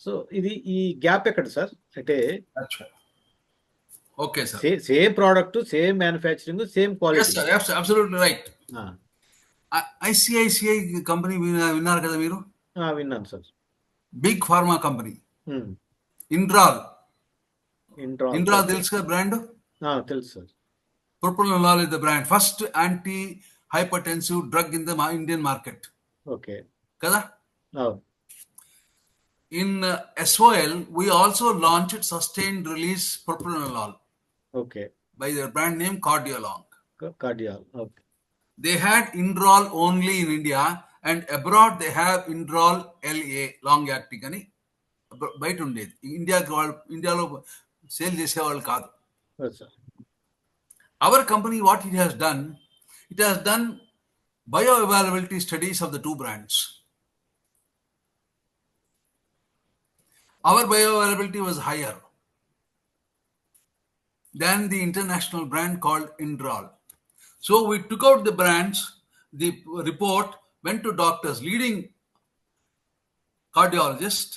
సో ఈ గ్యాప్ ఎక్కడ సార్? అంటే okay sir, same product, same manufacturing, same quality. Absolutely right. ICICI company విన్నారు కదా మీరు? విన్నాను sir. Big pharma company, Inderal ఇంట్రాల్ తెలుసు కదా బ్రాండ్? తెలుసు sir. Propranolol is the brand, first antihypertensive drug in the Indian market okay కదా. అవును. In SOL, we also launched sustained release propranolol okay. by their brand name Cardiolong. కార్డియాల్. Okay. They had Indrol only in India, and abroad they have Indrol LA, long acting అని బయట ఉండేది. ఇండియాలో sale చేసేవాళ్ళు కాదు. Sir. Our company, what it has done bioavailability studies of the two brands. Our bioavailability was higher than the international brand called Indrol. So we took out the brands, the report went to doctors, leading cardiologists,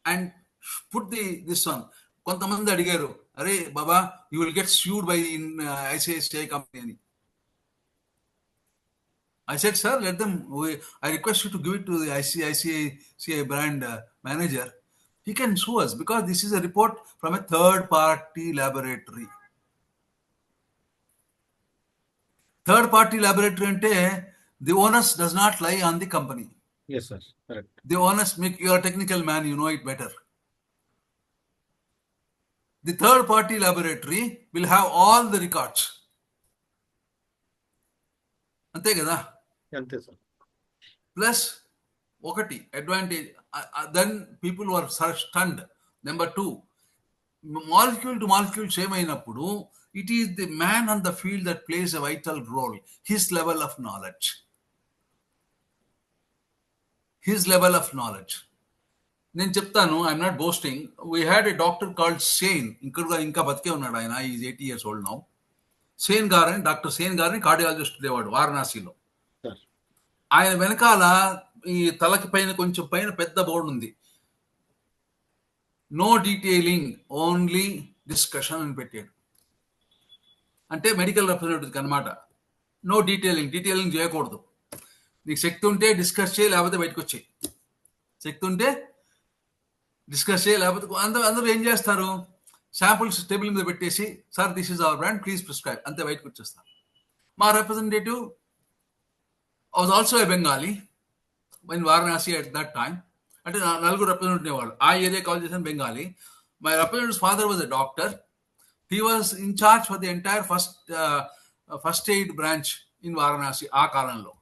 and put this one. కొంతమంది అడిగారు, అరే బాబా, you will get sued by ICICI company అని. I said, sir, let them, I request you to give it to the ICICI brand manager. He can sue us because this is a report from a third party laboratory. Third party laboratory ante the onus does not lie on the company. Yes sir, correct. The onus, you are a technical man, you know it better. The third party laboratory will have all the records. Ante kada? అంతే sir. Plus ఒకటి advantage, then people were stunned. Number 2, molecule to molecule same అయినప్పుడు it is the man on the field that plays a vital role. His level of knowledge. నేను చెప్తాను, I'm not boasting. We had a doctor called Sen, ఇంకా బతికే ఉన్నాడు ఆయన, is 80 years old now. Sen గారని, doctor Sen గారని cardiologist ఉండేవాడు వారణాసిలో. ఆయన వెనకాల ఈ తలకి పైన కొంచెం పైన పెద్ద బోర్డు ఉంది, నో డీటెయిలింగ్ ఓన్లీ డిస్కషన్ అని పెట్టాడు. అంటే మెడికల్ రిప్రజెంటేటివ్ అనమాట. నో డీటెయిలింగ్ చేయకూడదు. నీకు శక్తి ఉంటే డిస్కస్ చేయి, లేకపోతే బయటకు వచ్చాయి. శక్తి ఉంటే డిస్కస్ చేయి, లేకపోతే అందరూ ఏం చేస్తారు, శాంపుల్స్ టేబుల్ మీద పెట్టేసి sir this is our brand please prescribe అంతే బయటకు వచ్చేస్తాను. మా representative was also a Bengali in Varanasi at that time. అంటే నలుగురు రిప్రజెంటేటివ్ ఉండేవాళ్ళు. ఆ ఏరియా కాల్ చేసిన Bengali. My representatives father was a doctor. He was in charge for the entire first aid branch in Varanasi ఆ కాలంలో.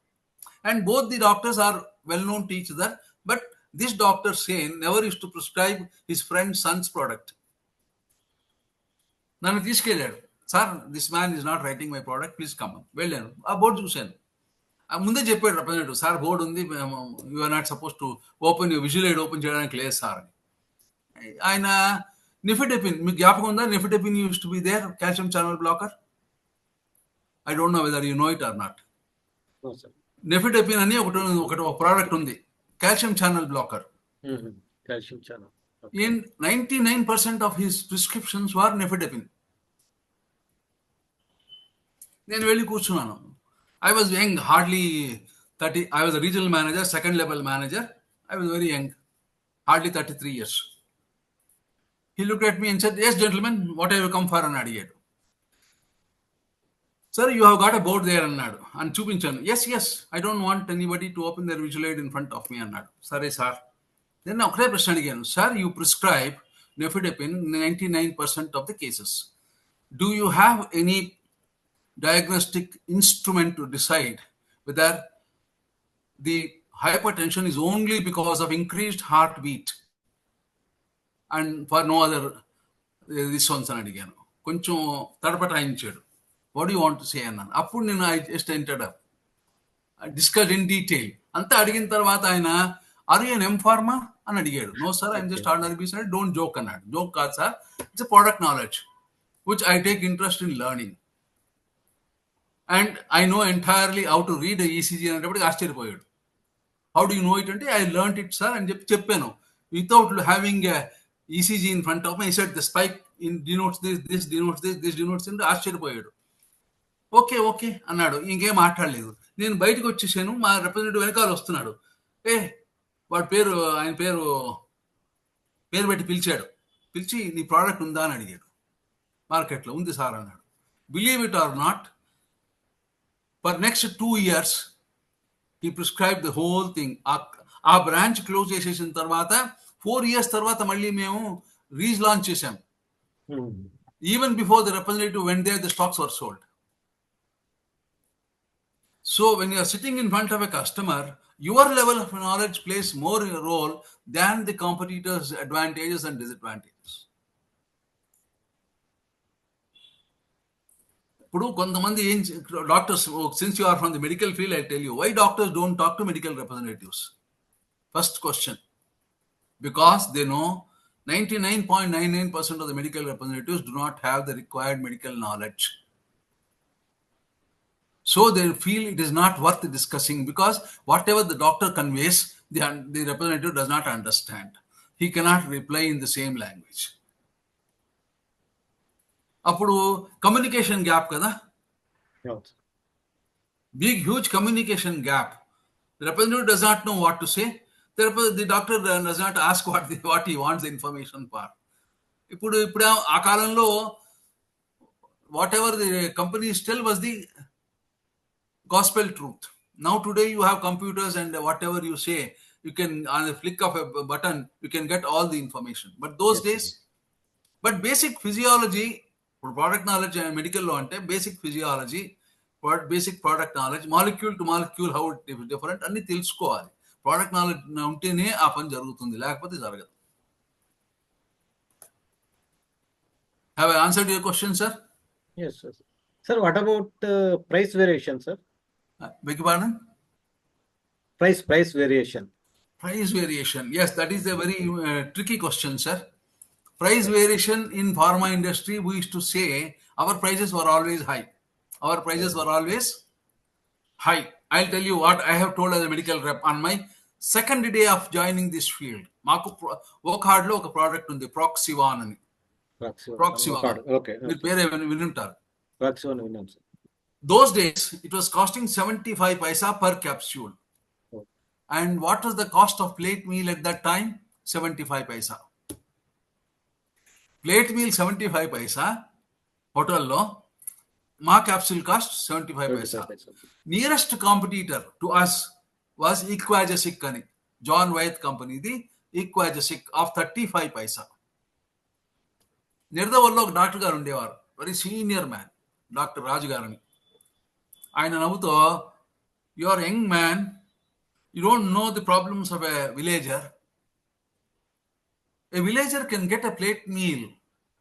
And both the doctors are well known to each other, but this Dr. Sen never used to prescribe his friend's son's product. నన్ను తీసుకెళ్ళాడు, sir this man is not writing my product please come. వెళ్ళాను, ఆ board చూశాను. ముందే చెప్పాడు representative, sir board ఉంది, you are not suppose to open visual aid open చేయడానికి లేదు సార్ అని. ఆయన నిఫిడెపిన్, మీకు జ్ఞాపకం ఉందా? Nifedipine use to be there, calcium channel blocker. I don't know whether you know it or not. Nifedipine అని ఒక ప్రోడక్ట్ ఉంది, calcium channel blocker. Calcium channel. In 99% of his prescriptions were Nifedipine. నేను వెళ్ళి కూర్చున్నాను. I was young, hardly 30. I was a regional manager, second level manager. I was very young, hardly 33 years. He looked at me and said, yes gentlemen, what have you come for అని అడిగాడు. Sir, you have got a board there అన్నాడు. అని చూపించాను. yes, I don't want anybody to open their visual aid in front of me అన్నాడు. సరే sir. నేను ఒకటే ప్రశ్న అడిగాను, sir you prescribe nifedipine 99% of the cases. Do you have any diagnostic instrument to decide whether the hypertension is only because of increased heartbeat and for no other reasons అని అడిగాను. కొంచెం తడపటాయించాడు. What you want to say అన్నాను. అప్పుడు నేను I just entered up, discuss in detail అంతా అడిగిన తర్వాత ఆయన ఆర్ యూ ఎన్ ఎంఫార్మా అని అడిగాడు. No sir, I'm just ordinary business. Don't joke అన్నాడు. జోక్ కాదు sir, it's a product knowledge which I take interest in learning and I know entirely how to read ECG అనేటప్పటికి ఆశ్చర్యపోయాడు. How do you know it అంటే I learn it sir అని చెప్పాను. Without having ECG in front of my set the spike in denotes this denotes this denotes అంటే ఆశ్చర్యపోయాడు. Okay అన్నాడు. ఇంకేం మాట్లాడలేదు. నేను బయటకు వచ్చేసాను. మా రిప్రజెంటేటివ్ వెనకాల వస్తున్నాడు. వాడి ఆయన పేరు పెట్టి పిలిచాడు. పిలిచి నీ ప్రోడక్ట్ ఉందా అని అడిగాడు. మార్కెట్లో ఉంది సార్ అన్నాడు. Believe it or not, for next 2 years he prescribed the whole thing. ఆ బ్రాంచ్ క్లోజ్ చేసేసిన తర్వాత 4 years తర్వాత మళ్ళీ మేము రీలాంచ్ చేసాం. Even before the representative went there the stocks were sold. So when you are sitting in front of a customer, your level of knowledge plays more a role than the competitors' advantages and disadvantages. ఇప్పుడు కొంతమంది doctors, since you are from the medical field, I tell you why doctors don't talk to medical representatives. First question, because they know 99.99% of the medical representatives do not have the required medical knowledge. So they feel it is not worth discussing because whatever the doctor conveys, the representative does not understand. He cannot reply in the same language. అప్పుడు communication gap కదా, big huge communication gap. The representative does not know what to say. The doctor does not ask what he wants the information for. ఇప్పుడు ఆ కాలంలో whatever the companies tell was the gospel truth. Now today you have computers and whatever you say, you can on the flick of a button you can get all the information. But those days, but basic physiology, product knowledge and medical law ante basic physiology, basic product knowledge, molecule to molecule how it is different anni telusukovali. Product knowledge untene aa pani jarugutundi, lekapothe jaragadu. Have I answered your question, sir? Yes, sir. Sir, what about price variation, sir? Beg your pardon? Price variation. Price variation. Yes, that is a very tricky question, sir. Price variation in pharma industry, we used to say our prices were always high. Our prices were always high. I'll tell you what I have told as a medical rep on my second day of joining this field. Maaku Wokhard lo oka product undi, Proxivan ani. Proxivan. Okay. Meer pere vinuntaru. Proxivan vinnam sir. Those days, it was costing 75 paisa per capsule. Oh. And what was the cost of plate meal at that time? 75 paisa. Plate meal 75 paisa హోటల్లో, మా capsule cost 75 paisa. Nearest competitor to us was Equagesic అని, John వైత్ కంపెనీది ఈక్వాజెసిక్ of 35 పైసా. నిర్దవల్లో ఒక doctor గారు ఉండేవారు, very senior man, doctor Raju గారని. ఆయన నవ్వుతో, you are young man, you don't know the problems of a villager. A villager can get a plate meal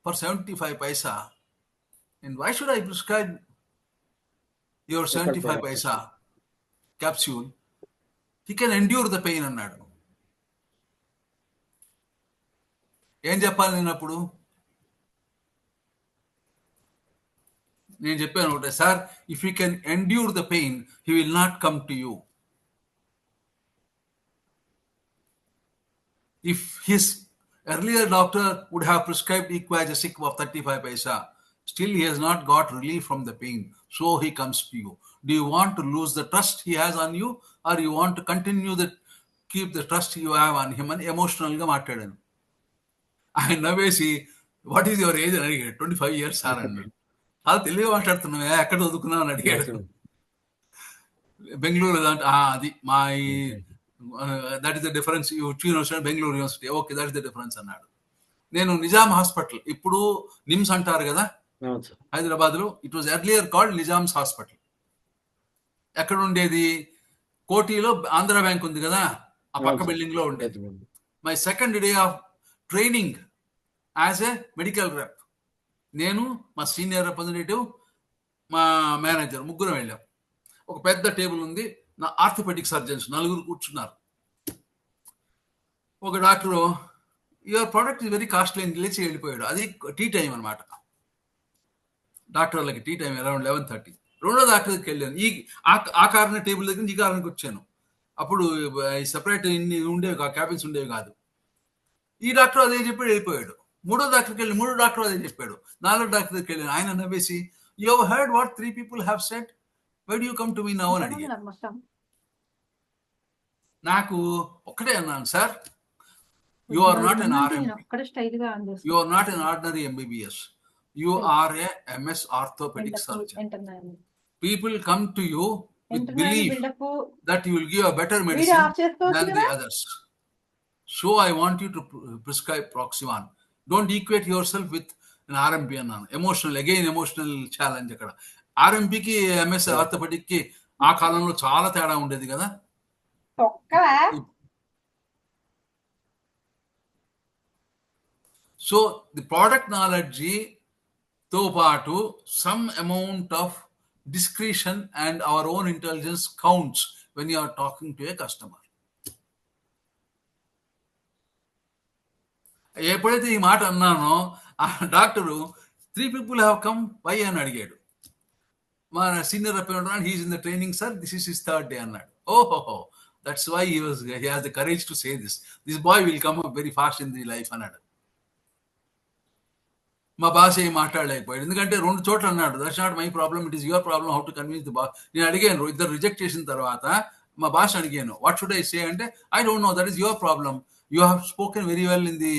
for 75 paisa. And why should I prescribe your 75 paisa capsule? He can endure the pain అన్నాడు. ఏం చెప్పాలి నేను అప్పుడు? నేను చెప్పాను ఒకటే, sir, if you can endure the pain, he will not come to you. If his earlier doctor would have prescribed Equagesic of 35 paisa. Still, he has not got relief from the pain. So he comes to you. Do you want to lose the trust he has on you, or you want to continue to keep the trust you have on him? And emotional ga maatladanu. I navesi, what is your age? And I 25 years, sir. Adu teliga maatladunnava, ekkada odukunnava ani adigadu. Bengaluru adi my that is the difference. Bengaluru university, okay, that is the difference అన్నాడు. నేను Nizam hospital, ఇప్పుడు నిమ్స్ అంటారు కదా హైదరాబాద్ లో, it was earlier called Nizam's hospital. ఎక్కడ ఉండేది? కోటిలో Andhra bank ఉంది కదా, ఆ పక్క బిల్డింగ్ లో ఉండేది. My second day of training as a medical rep, నేను, మా సీనియర్ రిప్రజెంటేటివ్, మా మేనేజర్, ముగ్గురం వెళ్ళాం. ఒక పెద్ద టేబుల్ ఉంది, నా ఆర్థోపెడిక్ సర్జన్స్ 4 కూర్చున్నారు. ఒక doctor, your product is very costly అని లేచి వెళ్ళిపోయాడు. అది టీ టైం అనమాట, డాక్టర్లకి టీ టైం అరౌండ్ 11:30. రెండో డాక్టర్ దగ్గరికి వెళ్ళాను, ఆ కారణం టేబుల్ దగ్గర ఈ కారణానికి వచ్చాను. అప్పుడు సెపరేట్ ఇన్ని ఉండేవి, క్యాబిన్స్ ఉండేవి కాదు. ఈ డాక్టర్ అదే చెప్పాడు, వెళ్ళిపోయాడు. మూడో డాక్టర్కి వెళ్ళి, మూడో డాక్టర్ అదే చెప్పాడు. నాలుగో డాక్టర్ దగ్గరికి వెళ్ళాను. ఆయన నవ్వేసి, you have heard what 3 people have said, why do you come to me now అని అడిగాడు. నాకు ఒక్కటే అన్నాను, sir, you are not an RMP, you are not an ordinary MBBS, you are a MS orthopedic surgeon. People come to you with belief that you will give a better medicine than the others. So I want you to prescribe Proxivan. Don't equate yourself with an RMP అన్నాను. Emotional challenge అక్కడ. ఆర్ఎంపీకి MS orthopaedic కి ఆ కాలంలో చాలా తేడా ఉండేది కదా. So the product knowledge తో పాటు some amount of discretion and our own intelligence counts when you are talking to a customer. ఎప్పుడైతే ఈ మాట అన్నానో, ఆ doctor 3 people have come, why అని అడిగాడు. మా సీనియర్ అన్నాడు, he is in the training sir, this is his 3rd day అన్నాడు. ఓహో, that's why he has the courage to say this boy will come up very fast in the life అన్నాడు. మా boss ఏం మాట్లాడలేకపోయాడు, ఎందుకంటే 2 చోట్ల అన్నాడు. That's not my problem, it is your problem how to convince the boss. నేను అడిగాను, ఇద్దరు రిజెక్ట్ చేసిన తర్వాత మా బాస్ అడిగాను, వాట్ షుడ్ ఐ సే అంటే, I don't no, that is your problem, you have spoken very well in the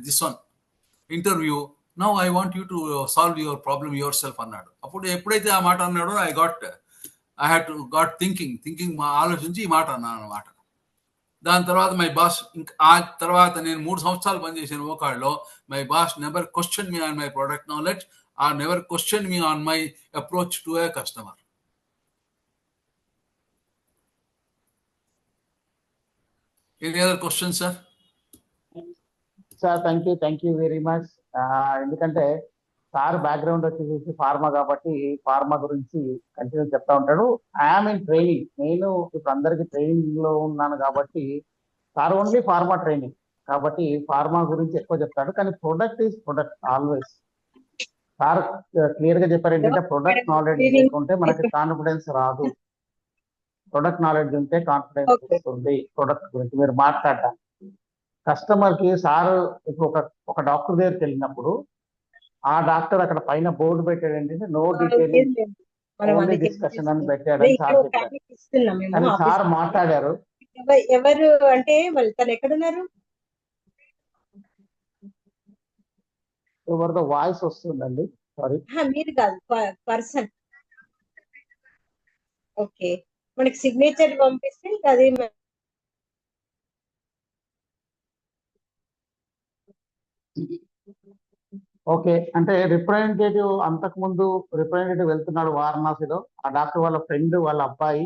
this one interview, now I want you to solve your problem your self అన్నాడు. అప్పుడు ఎప్పుడైతే ఆ మాట అన్నాడో I had to got thinking మా ఆలోచించి ఈ మాట అన్నాను అనమాట. దాని తర్వాత మై బాస్, ఆ తర్వాత నేను 3 సంవత్సరాలు పనిచేసాను ఓకాడ్లో. My boss never question me on my product knowledge, or never question me on my approach to a customer. Any other question sir? Sir thank you very much. ఎందుకంటే సార్ బ్యాక్గ్రౌండ్ వచ్చేసి pharma కాబట్టి pharma గురించి continue చెప్తా ఉంటాడు. I'm in training, నేను ఇప్పుడు అందరికి training లో ఉన్నాను కాబట్టి సార్ ఓన్లీ ఫార్మా ట్రైనింగ్ కాబట్టి ఫార్మా గురించి ఎక్కువ చెప్తాడు. కానీ product is product always. Sir clear గా చెప్పారు ఏంటంటే, ప్రొడక్ట్ నాలెడ్జ్ లేకుంటే మనకి కాన్ఫిడెన్స్ రాదు, ప్రొడక్ట్ నాలెడ్జ్ ఉంటే కాన్ఫిడెన్స్ వస్తుంది. ప్రొడక్ట్ గురించి మీరు మాట్లాడటానికి కస్టమర్ కి సార్ ఇప్పుడు ఒక డాక్టర్ దగ్గరికి వెళ్ళినప్పుడు ఆ డాక్టర్ అక్కడ పైన బోర్డు పెట్టాడు ఏంటంటే, నో డీటెయిలింగ్ ఓన్లీ డిస్కషన్ అని పెట్టాడని సార్ చెప్పారు. కానీ సార్ మాట్లాడారు. ఎవరు అంటే వాళ్ళు తను ఎక్కడున్నారు? ఎవరిదో వాయిస్ వస్తుందండి, సారీ. మీరు కాదు, పర్సన్. ఓకే, మనకి సిగ్నేచర్ పంపిస్తే ఇంకా అది ఓకే, అంటే రిప్రజెంటేటివ్ అంతకుముందు రిప్రజెంటేటివ్ వెళ్తున్నాడు వారణాసిలో, ఆ డాక్టర్ వాళ్ళ ఫ్రెండ్ వాళ్ళ అబ్బాయి,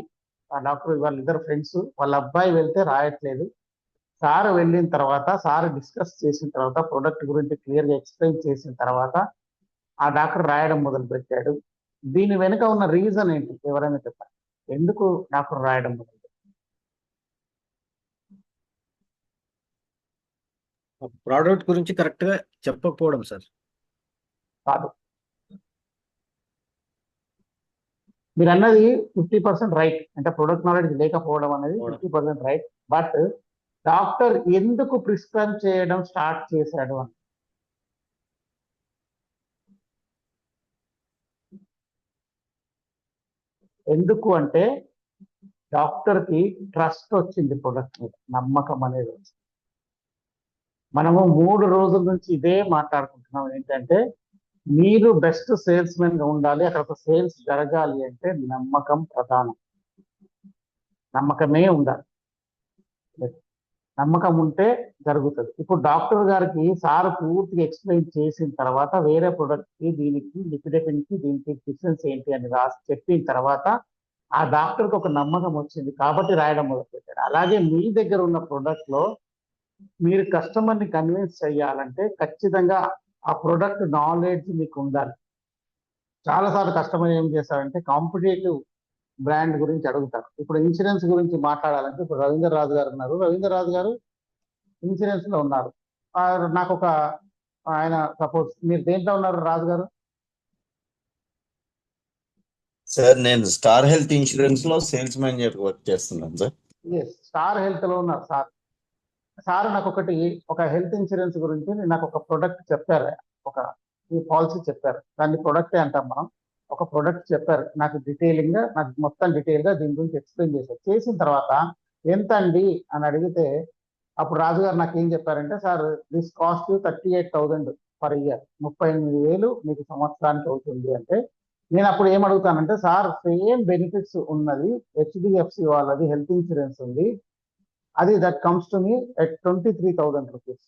ఆ డాక్టర్ వాళ్ళ ఇద్దరు ఫ్రెండ్స్, వాళ్ళ అబ్బాయి వెళ్తే రాయట్లేదు. సార్ వెళ్ళిన తర్వాత, సార్ డిస్కస్ చేసిన తర్వాత, ప్రొడక్ట్ గురించి క్లియర్గా ఎక్స్ప్లెయిన్ చేసిన తర్వాత ఆ డాక్టర్ రాయడం మొదలు పెట్టాడు. దీని వెనుక ఉన్న రీజన్ ఏంటి, ఎవరైనా చెప్పండి, ఎందుకు డాక్టర్ రాయడం మొదలు పెట్టాడు? ప్రోడక్ట్ గురించి కరెక్ట్ గా చెప్పకపోవడం సార్. కాదు, మీరు అన్నది 50% రైట్, అంటే ప్రొడక్ట్ నాలెడ్జ్ లేకపోవడం అనేది 50% రైట్. బట్ డాక్టర్ ఎందుకు ప్రిస్క్రైబ్ చేయడం స్టార్ట్ చేశాడు అని, ఎందుకు అంటే డాక్టర్ కి ట్రస్ట్ వచ్చింది, ప్రొడక్ట్ మీద నమ్మకం అనేది వచ్చింది. మనము 3 రోజుల నుంచి ఇదే మాట్లాడుకుంటున్నాం, ఏంటంటే మీరు బెస్ట్ సేల్స్ మెన్ గా ఉండాలి, అక్కడ సేల్స్ జరగాలి అంటే నమ్మకం ప్రధానం, నమ్మకమే ఉండాలి, నమ్మకం ఉంటే జరుగుతుంది. ఇప్పుడు డాక్టర్ గారికి సార్ పూర్తిగా ఎక్స్ప్లెయిన్ చేసిన తర్వాత వేరే ప్రొడక్ట్ కి దీనికి లిపిడెపిన్ కి దీనికి డిఫరెన్స్ ఏంటి అని రాసి చెప్పిన తర్వాత ఆ డాక్టర్కి ఒక నమ్మకం వచ్చింది కాబట్టి రాయడం మొదలుపెట్టాడు. అలాగే మీ దగ్గర ఉన్న ప్రొడక్ట్ లో మీరు కస్టమర్ని కన్విన్స్ చేయాలంటే ఖచ్చితంగా ఆ ప్రొడక్ట్ నాలెడ్జ్ మీకు ఉండాలి. చాలాసార్లు కస్టమర్ ఏం చేస్తారంటే కాంపిటేటివ్ బ్రాండ్ గురించి అడుగుతారు. ఇప్పుడు ఇన్సూరెన్స్ గురించి మాట్లాడాలంటే, ఇప్పుడు రవీంద్ర రాజు గారు ఉన్నారు, రవీంద్ర రాజు గారు ఇన్సూరెన్స్ లో ఉన్నారు. నాకు ఒక ఆయన, సపోజ్ మీరు దేంట్లో ఉన్నారు రాజు గారు? సార్ నేను స్టార్ హెల్త్ ఇన్సూరెన్స్ లో సేల్స్ మేనేజర్ వర్క్ చేస్తున్నాను సార్. స్టార్ హెల్త్ లో ఉన్నారు సార్. సార్ నాకు ఒక హెల్త్ ఇన్సూరెన్స్ గురించి నాకు ఒక ప్రొడక్ట్ చెప్పారు, ఒక ఈ పాలసీ చెప్పారు, దాన్ని ప్రొడక్టే అంటాం మనం. ఒక ప్రొడక్ట్ చెప్పారు నాకు డీటెయిలింగ్ గా, నాకు మొత్తం డీటెయిల్ గా దీని గురించి ఎక్స్ప్లెయిన్ చేశారు. చేసిన తర్వాత ఎంత అండి అని అడిగితే అప్పుడు రాజుగారు నాకు ఏం చెప్పారంటే, sir this cost 38,000 per year, 38,000 మీకు సంవత్సరానికి అవుతుంది అంటే, నేను అప్పుడు ఏం అడుగుతానంటే, సార్ సేమ్ బెనిఫిట్స్ ఉన్నది హెచ్డిఎఫ్సి వాళ్ళది హెల్త్ ఇన్సూరెన్స్ ఉంది, అది that comes to me at 23,000 rupees,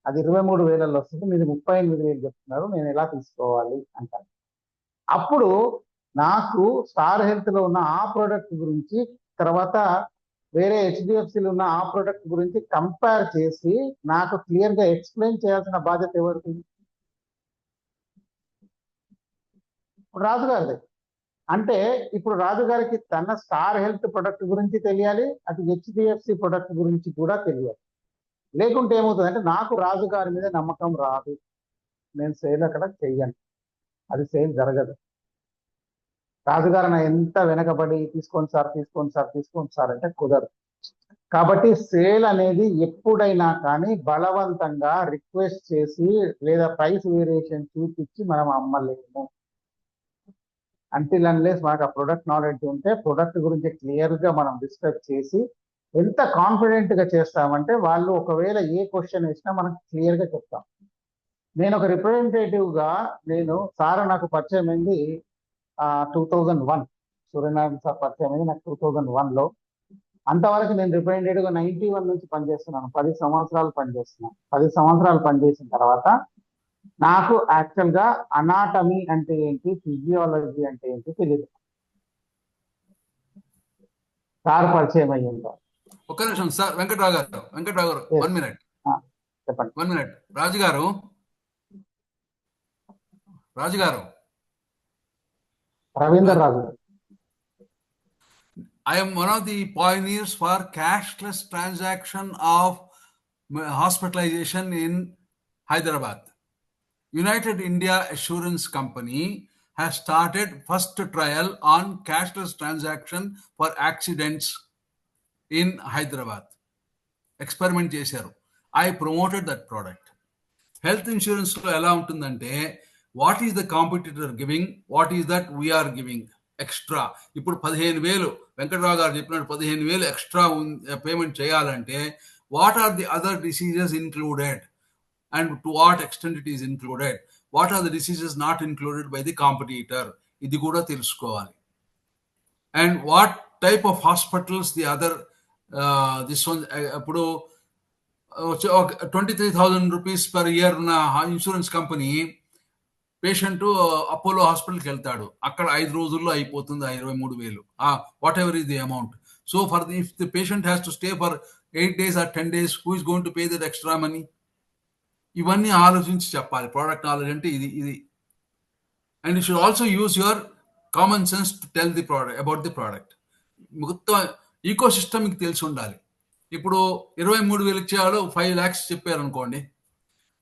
అది 23,000 వస్తుంది, మీరు 38,000 చెప్తున్నారు, నేను ఎలా తీసుకోవాలి అంటాను. అప్పుడు నాకు స్టార్ హెల్త్ లో ఉన్న ఆ ప్రోడక్ట్ గురించి, తర్వాత వేరే హెచ్డిఎఫ్సిలో ఉన్న ఆ ప్రోడక్ట్ గురించి కంపేర్ చేసి నాకు క్లియర్ గా ఎక్స్ప్లెయిన్ చేయాల్సిన బాధ్యత ఎవరికి? రాజుగారిది. అంటే ఇప్పుడు రాజుగారికి తన స్టార్ హెల్త్ ప్రొడక్ట్ గురించి తెలియాలి, అటు హెచ్డిఎఫ్సి ప్రొడక్ట్ గురించి కూడా తెలియాలి. లేకుంటే ఏమవుతుందంటే నాకు రాజుగారి మీద నమ్మకం రాదు, నేను సేల్ అక్కడ చెయ్యను, అది సేల్ జరగదు. రాజుగారు నా ఎంత వెనకబడి తీసుకోండి సార్ తీసుకోండి సార్ తీసుకోండి సార్ అంటే కుదరదు. కాబట్టి సేల్ అనేది ఎప్పుడైనా కానీ బలవంతంగా రిక్వెస్ట్ చేసి లేదా ప్రైస్ వేరియేషన్ చూపించి మనం అమ్మలేము. అంటిల్ అన్లెస్ మనకు ఆ ప్రొడక్ట్ నాలెడ్జ్ ఉంటే, ప్రొడక్ట్ గురించి క్లియర్ గా మనం డిస్కస్ చేసి ఎంత కాన్ఫిడెంట్ గా చేస్తామంటే, వాళ్ళు ఒకవేళ ఏ క్వశ్చన్ వేసినా మనం క్లియర్ గా చెప్తాం. నేను ఒక రిప్రజెంటేటివ్ గా, నేను సార్ నాకు పరిచయం అయింది 2001, సూర్యనారాయణ సార్ పరిచయం అయింది నాకు 2001 లో. అంతవరకు నేను రిప్రజెంటేటివ్ గా 91 నుంచి పనిచేస్తున్నాను, 10 సంవత్సరాలు పనిచేస్తున్నాను. 10 సంవత్సరాలు పనిచేసిన తర్వాత నాకు యాక్చువల్ గా అనాటమీ అంటే ఏంటి, ఫిజియాలజీ అంటే ఏంటి తెలియదు. సార్ పరిచయం అయ్యింది. ఒక్క నిమిషం సార్, వెంకట్రావు గారు 1 minute, చెప్పండి. 1 minute. రాజు గారు రవీంద్ర రాజు. I am one of the pioneers for cashless transaction of hospitalization in Hyderabad. United India Assurance Company has started first trial on cashless transaction for accidents in Hyderabad. Experiment చేశారు. I promoted that product. Health insurance లో ఎలా ఉంటుందంటే, what is the competitor giving, what is that we are giving extra. ఇప్పుడు 15,000 వెంకటరావు గారు చెప్పినట్టు 15,000 extra payment చేయాలంటే, what are the other diseases included and to what extent it is included, what are the diseases not included by the competitor, ఇది కూడా తెలుసుకోవాలి. And what type of hospitals the other this one, ఇప్పుడు 23,000 rupees per year ఉన్న insurance company patient Apollo హాస్పిటల్కి వెళ్తాడు, అక్కడ 5 రోజుల్లో అయిపోతుంది 23,000, what ever is the amount. So for if the patient has to stay for 8 days or 10 days, who is going to pay that extra money? ఇవన్నీ ఆలోచించి చెప్పాలి. Product knowledge అంటే ఇది. And you should also use your common sense to tell the product about the product. మొత్తం eco system మీకు తెలిసి ఉండాలి. ఇప్పుడు 23,000 ఇచ్చేవాళ్ళు 5 lakhs చెప్పారు అనుకోండి,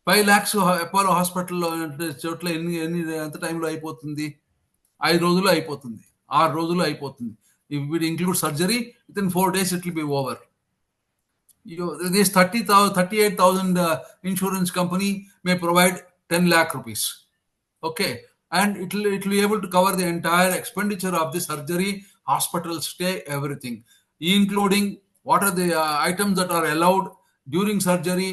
5 lakhs అపోలో హాస్పిటల్లో చోట్ల ఎంత టైంలో అయిపోతుంది? 5 రోజుల్లో అయిపోతుంది, 6 రోజుల్లో అయిపోతుంది. If it include surgery, with in 4 days it will be over. This 38,000 insurance company may provide 10 lakh rupees. Okay. And it will be able to cover the entire expenditure of the surgery, hospital stay, everything, including what are the items that are allowed during surgery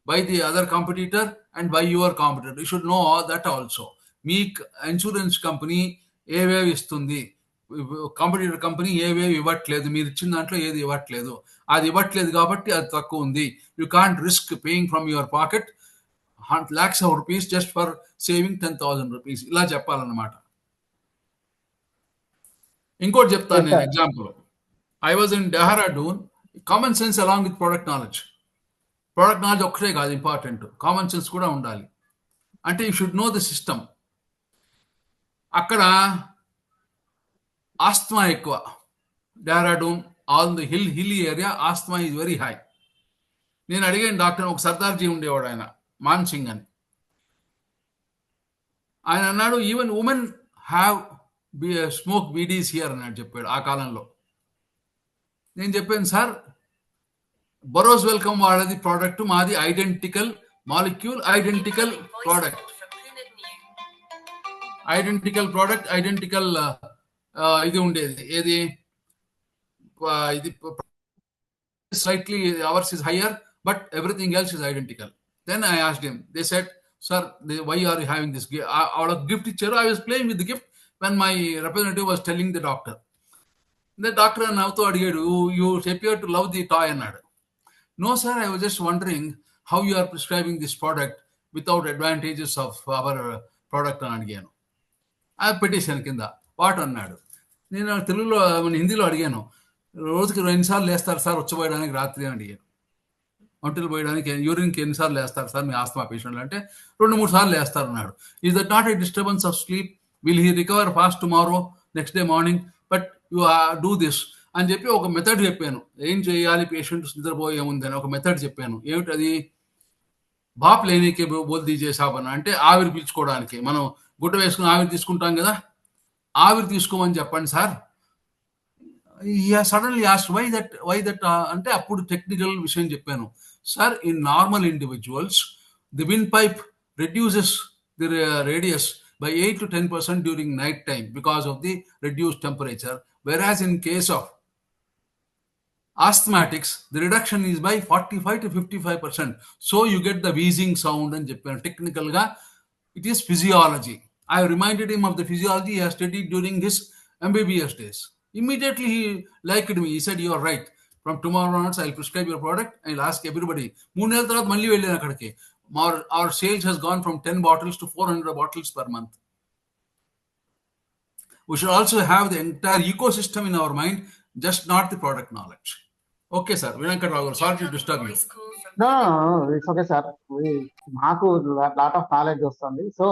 by the other competitor and by your competitor. You should know that also. Me insurance company ఏవేవి ఇస్తుంది, competitor company ఏవేవి ఇవ్వట్లేదు, మీరు ఇచ్చిన దాంట్లో ఏది ఇవ్వట్లేదు, అది ఇవ్వట్లేదు కాబట్టి అది తక్కువ ఉంది. You can't risk paying from your pocket lakhs of rupees just for saving 10,000 rupees. ఇలా చెప్పాలన్నమాట. ఇంకోటి చెప్తాను నేను example. I was in Dehradun. Common sense along with product knowledge. Product knowledge ఒక్కటే కాదు ఇంపార్టెంట్, కామన్ సెన్స్ కూడా ఉండాలి. అంటే you should know the system. అక్కడ ఆస్తమా ఎక్కువ. Dehradun all the hilly area, asthma is very high. నేను అడిగాను డాక్టర్, ఒక సర్దార్జీ ఉండేవాడు ఆయన, మాన్ సింగ్ అని. ఆయన అన్నాడు, even women have smoke beedis here అన్నాడు, చెప్పాడు ఆ కాలంలో. నేను చెప్పాను, సార్ బరోస్ వెల్కమ్ వాడేది ప్రోడక్ట్, మాది identical molecule, identical product, identical ఇది ఉండేది. ఏది ఇది slightly ours is higher, but everything else is identical. Then I asked him, they said, sir, why are you having this gift? Our gift icharu. I was playing with the gift when my representative was telling the doctor. The doctor navto adigadu, you appear to love the toy annadu. No sir, I was just wondering how you are prescribing this product without advantages of our product అని అడిగాను. ఆ petition కింద what అన్నాడు. నేను తెలుగులో హిందీలో అడిగాను, రోజుకి 2 సార్లు లేస్తారు సార్ వచ్చి రాత్రి అని అడిగాను. ఒంటలు పోయడానికి యూరిన్కి ఎన్నిసార్లు వేస్తారు సార్ మీ ఆస్తమా పేషెంట్లు అంటే 2-3 సార్లు వేస్తారు అన్నాడు. Is that not a disturbance of sleep? Will he recover fast tomorrow, next day morning? But you do this అని చెప్పి ఒక మెథడ్ చెప్పాను. ఏం చేయాలి పేషెంట్ నిద్రపోయే ముందని ఒక మెథడ్ చెప్పాను. ఏమిటది? బాప్ లేనీకే బోల్ దీజే సాబన్ అంటే ఆవిరి పీల్చుకోవడానికి. మనం గుడ్డ వేసుకుని ఆవిరి తీసుకుంటాం కదా, ఆవిరి తీసుకోమని చెప్పండి sir. Suddenly asked why that అంటే అప్పుడు టెక్నికల్ విషయం చెప్పాను. Sir, in normal individuals the wind pipe reduces the radius by 8 to 10% during night time because of the reduced temperature, whereas in case of asthmatics the reduction is by 45 to 55%. So you get the wheezing sound and చెప్పాను. Technical గా it is physiology. I reminded him of the physiology he has studied during his MBBS days. Immediately he liked me. He said, you are right. From tomorrow onwards I'll prescribe your product. I'll ask everybody. 3 నెలల తర్వాత మళ్ళీ వెళ్ళాను అక్కడికి. Our sales has gone from 10 bottles to 400 bottles per month. We should also have the entire ecosystem in our mind, just not the product knowledge. Okay, sir. Venkata Rao, sorry to disturb you. No, it's okay, sir. నాకు lot of knowledge వస్తుంది. So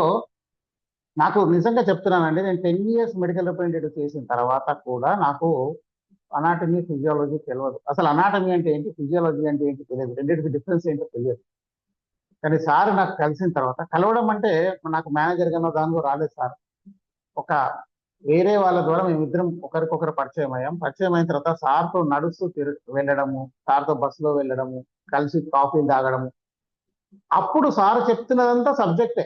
నాకు నిజంగా చెప్తున్నానండి, నేను 10 years medical representative చేసిన తర్వాత కూడా నాకు అనాటమీ ఫిజియాలజీ తెలియదు. అసలు అనాటమీ అంటే ఏంటి, ఫిజియాలజీ అంటే ఏంటి తెలియదు. రెండింటికి డిఫరెన్స్ ఏంటో తెలియదు. కానీ సార్ నాకు కలిసిన తర్వాత, కలవడం అంటే నాకు మేనేజర్ గానో దానిలో రాలేదు సార్. ఒక వేరే వాళ్ళ ద్వారా మేమిద్దరం ఒకరికొకరు పరిచయం అయ్యాం. పరిచయం అయిన తర్వాత సార్తో నడుస్తూ వెళ్ళడము, సార్తో బస్సులో వెళ్ళడము, కలిసి కాఫీ తాగడము. అప్పుడు సార్ చెప్తున్నదంతా సబ్జెక్టే.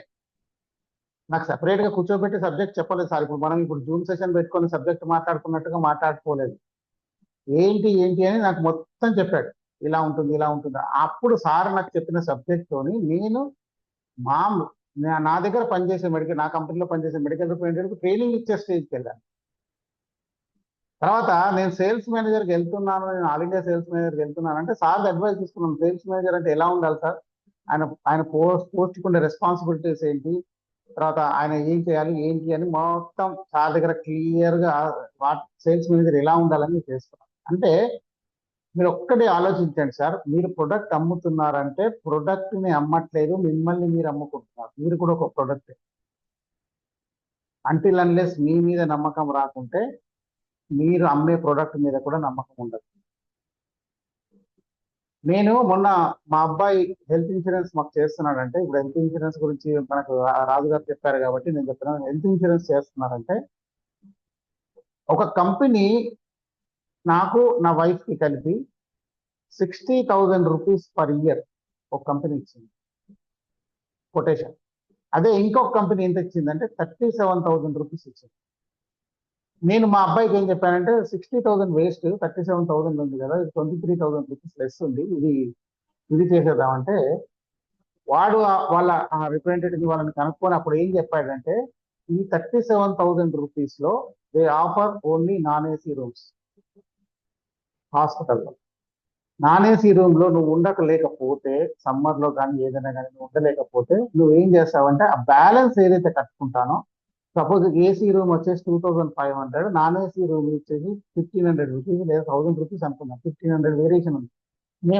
నాకు సెపరేట్ గా కూర్చోబెట్టి సబ్జెక్ట్ చెప్పలేదు సార్. ఇప్పుడు జూమ్ సెషన్ పెట్టుకొని సబ్జెక్ట్ మాట్లాడుకున్నట్టుగా మాట్లాడుకోలేదు. ఏంటి అని నాకు మొత్తం చెప్పాడు. ఇలా ఉంటుంది. అప్పుడు సార్ నాకు చెప్పిన సబ్జెక్ట్ తోని నేను నా దగ్గర పనిచేసే మెడికల్, నా కంపెనీలో పనిచేసే మెడికల్ రిప్రజెంటేటివ్ ట్రైనింగ్ ఇచ్చే స్టేజ్కి వెళ్ళాను. తర్వాత నేను సేల్స్ మేనేజర్కి వెళ్తున్నాను, నేను ఆల్ ఇండియా సేల్స్ మేనేజర్కి వెళ్తున్నాను అంటే సార్ అడ్వైస్ తీసుకున్నాను. సేల్స్ మేనేజర్ అంటే ఎలా ఉండాలి సార్, ఆయన పోస్ట్కి ఉండే రెస్పాన్సిబిలిటీస్ ఏంటి, తర్వాత ఆయన ఏం చేయాలి ఏంటి అని మొత్తం సార్ దగ్గర క్లియర్గా సేల్స్ మేనేజర్ ఎలా ఉండాలని చేసుకున్నాను. అంటే మీరు ఒక్కటి ఆలోచించండి సార్, మీరు ప్రొడక్ట్ అమ్ముతున్నారంటే ప్రొడక్ట్ని అమ్మట్లేదు, మిమ్మల్ని మీరు అమ్ముకుంటున్నారు. మీరు కూడా ఒక ప్రొడక్ట్. అంటిల్ అన్లెస్ మీ మీద నమ్మకం రాకుంటే మీరు అమ్మే ప్రోడక్ట్ మీద కూడా నమ్మకం ఉండదు. నేను మొన్న మా అబ్బాయి హెల్త్ ఇన్సూరెన్స్ మాకు చేస్తున్నాడంటే, ఇప్పుడు హెల్త్ ఇన్సూరెన్స్ గురించి మనకు రాజు గారు చెప్పారు కాబట్టి నేను చెప్తున్నాను. హెల్త్ ఇన్సూరెన్స్ చేస్తున్నారంటే ఒక కంపెనీ నాకు నా వైఫ్కి కలిపి 60,000 రూపీస్ పర్ ఇయర్ ఒక కంపెనీ ఇచ్చింది కొటేషన్. అదే ఇంకొక కంపెనీ ఎంత ఇచ్చిందంటే 37,000 రూపీస్ ఇచ్చింది. నేను మా అబ్బాయికి ఏం చెప్పానంటే 60,000 వేస్ట్, 37,000 ఉంది కదా, 23,000 రూపీస్ లెస్ ఉంది, ఇది చేసేద్దామంటే వాడు వాళ్ళ రిప్రజెంటేటివ్ వాళ్ళని కనుక్కొని అప్పుడు ఏం చెప్పాడంటే ఈ 37,000 రూపీస్ లో they offer only non AC rooms. హాస్పిటల్లో నాన్ ఏసీ రూమ్ లో నువ్వు ఉండలేకపోతే, సమ్మర్ లో కానీ ఏదైనా కానీ నువ్వు ఉండలేకపోతే నువ్వు ఏం చేస్తావంటే ఆ బ్యాలెన్స్ ఏదైతే కట్టుకుంటానో, సపోజ్ ఏసీ రూమ్ వచ్చేసి 2,500, నాన్ ఏసీ రూమ్ వచ్చేసి 1,500 రూపీస్ లేదా 1,000 రూపీస్ అనుకున్నాం, 1,500 వేరియేషన్ ఉంది.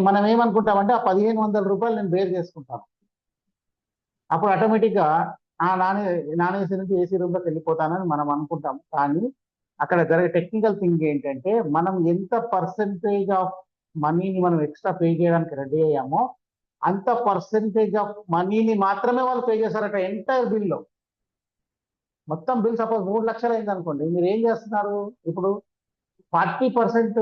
మనం ఏమనుకుంటామంటే ఆ 1,500 రూపాయలు నేను బేర్ చేసుకుంటాను. అప్పుడు ఆటోమేటిక్గా ఆ నాన్ ఏసీ నుంచి ఏసీ రూమ్లోకి వెళ్ళిపోతానని మనం అనుకుంటాం. కానీ అక్కడ జరిగే టెక్నికల్ థింగ్ ఏంటంటే మనం ఎంత పర్సెంటేజ్ ఆఫ్ మనీని మనం ఎక్స్ట్రా పే చేయడానికి రెడీ అయ్యామో అంత పర్సెంటేజ్ ఆఫ్ మనీని మాత్రమే వాళ్ళు పే చేశారట ఎంటైర్ బిల్లో. మొత్తం బిల్ సపోజ్ 3 లక్షలు అయింది అనుకోండి, మీరు ఏం చేస్తున్నారు, ఇప్పుడు 40%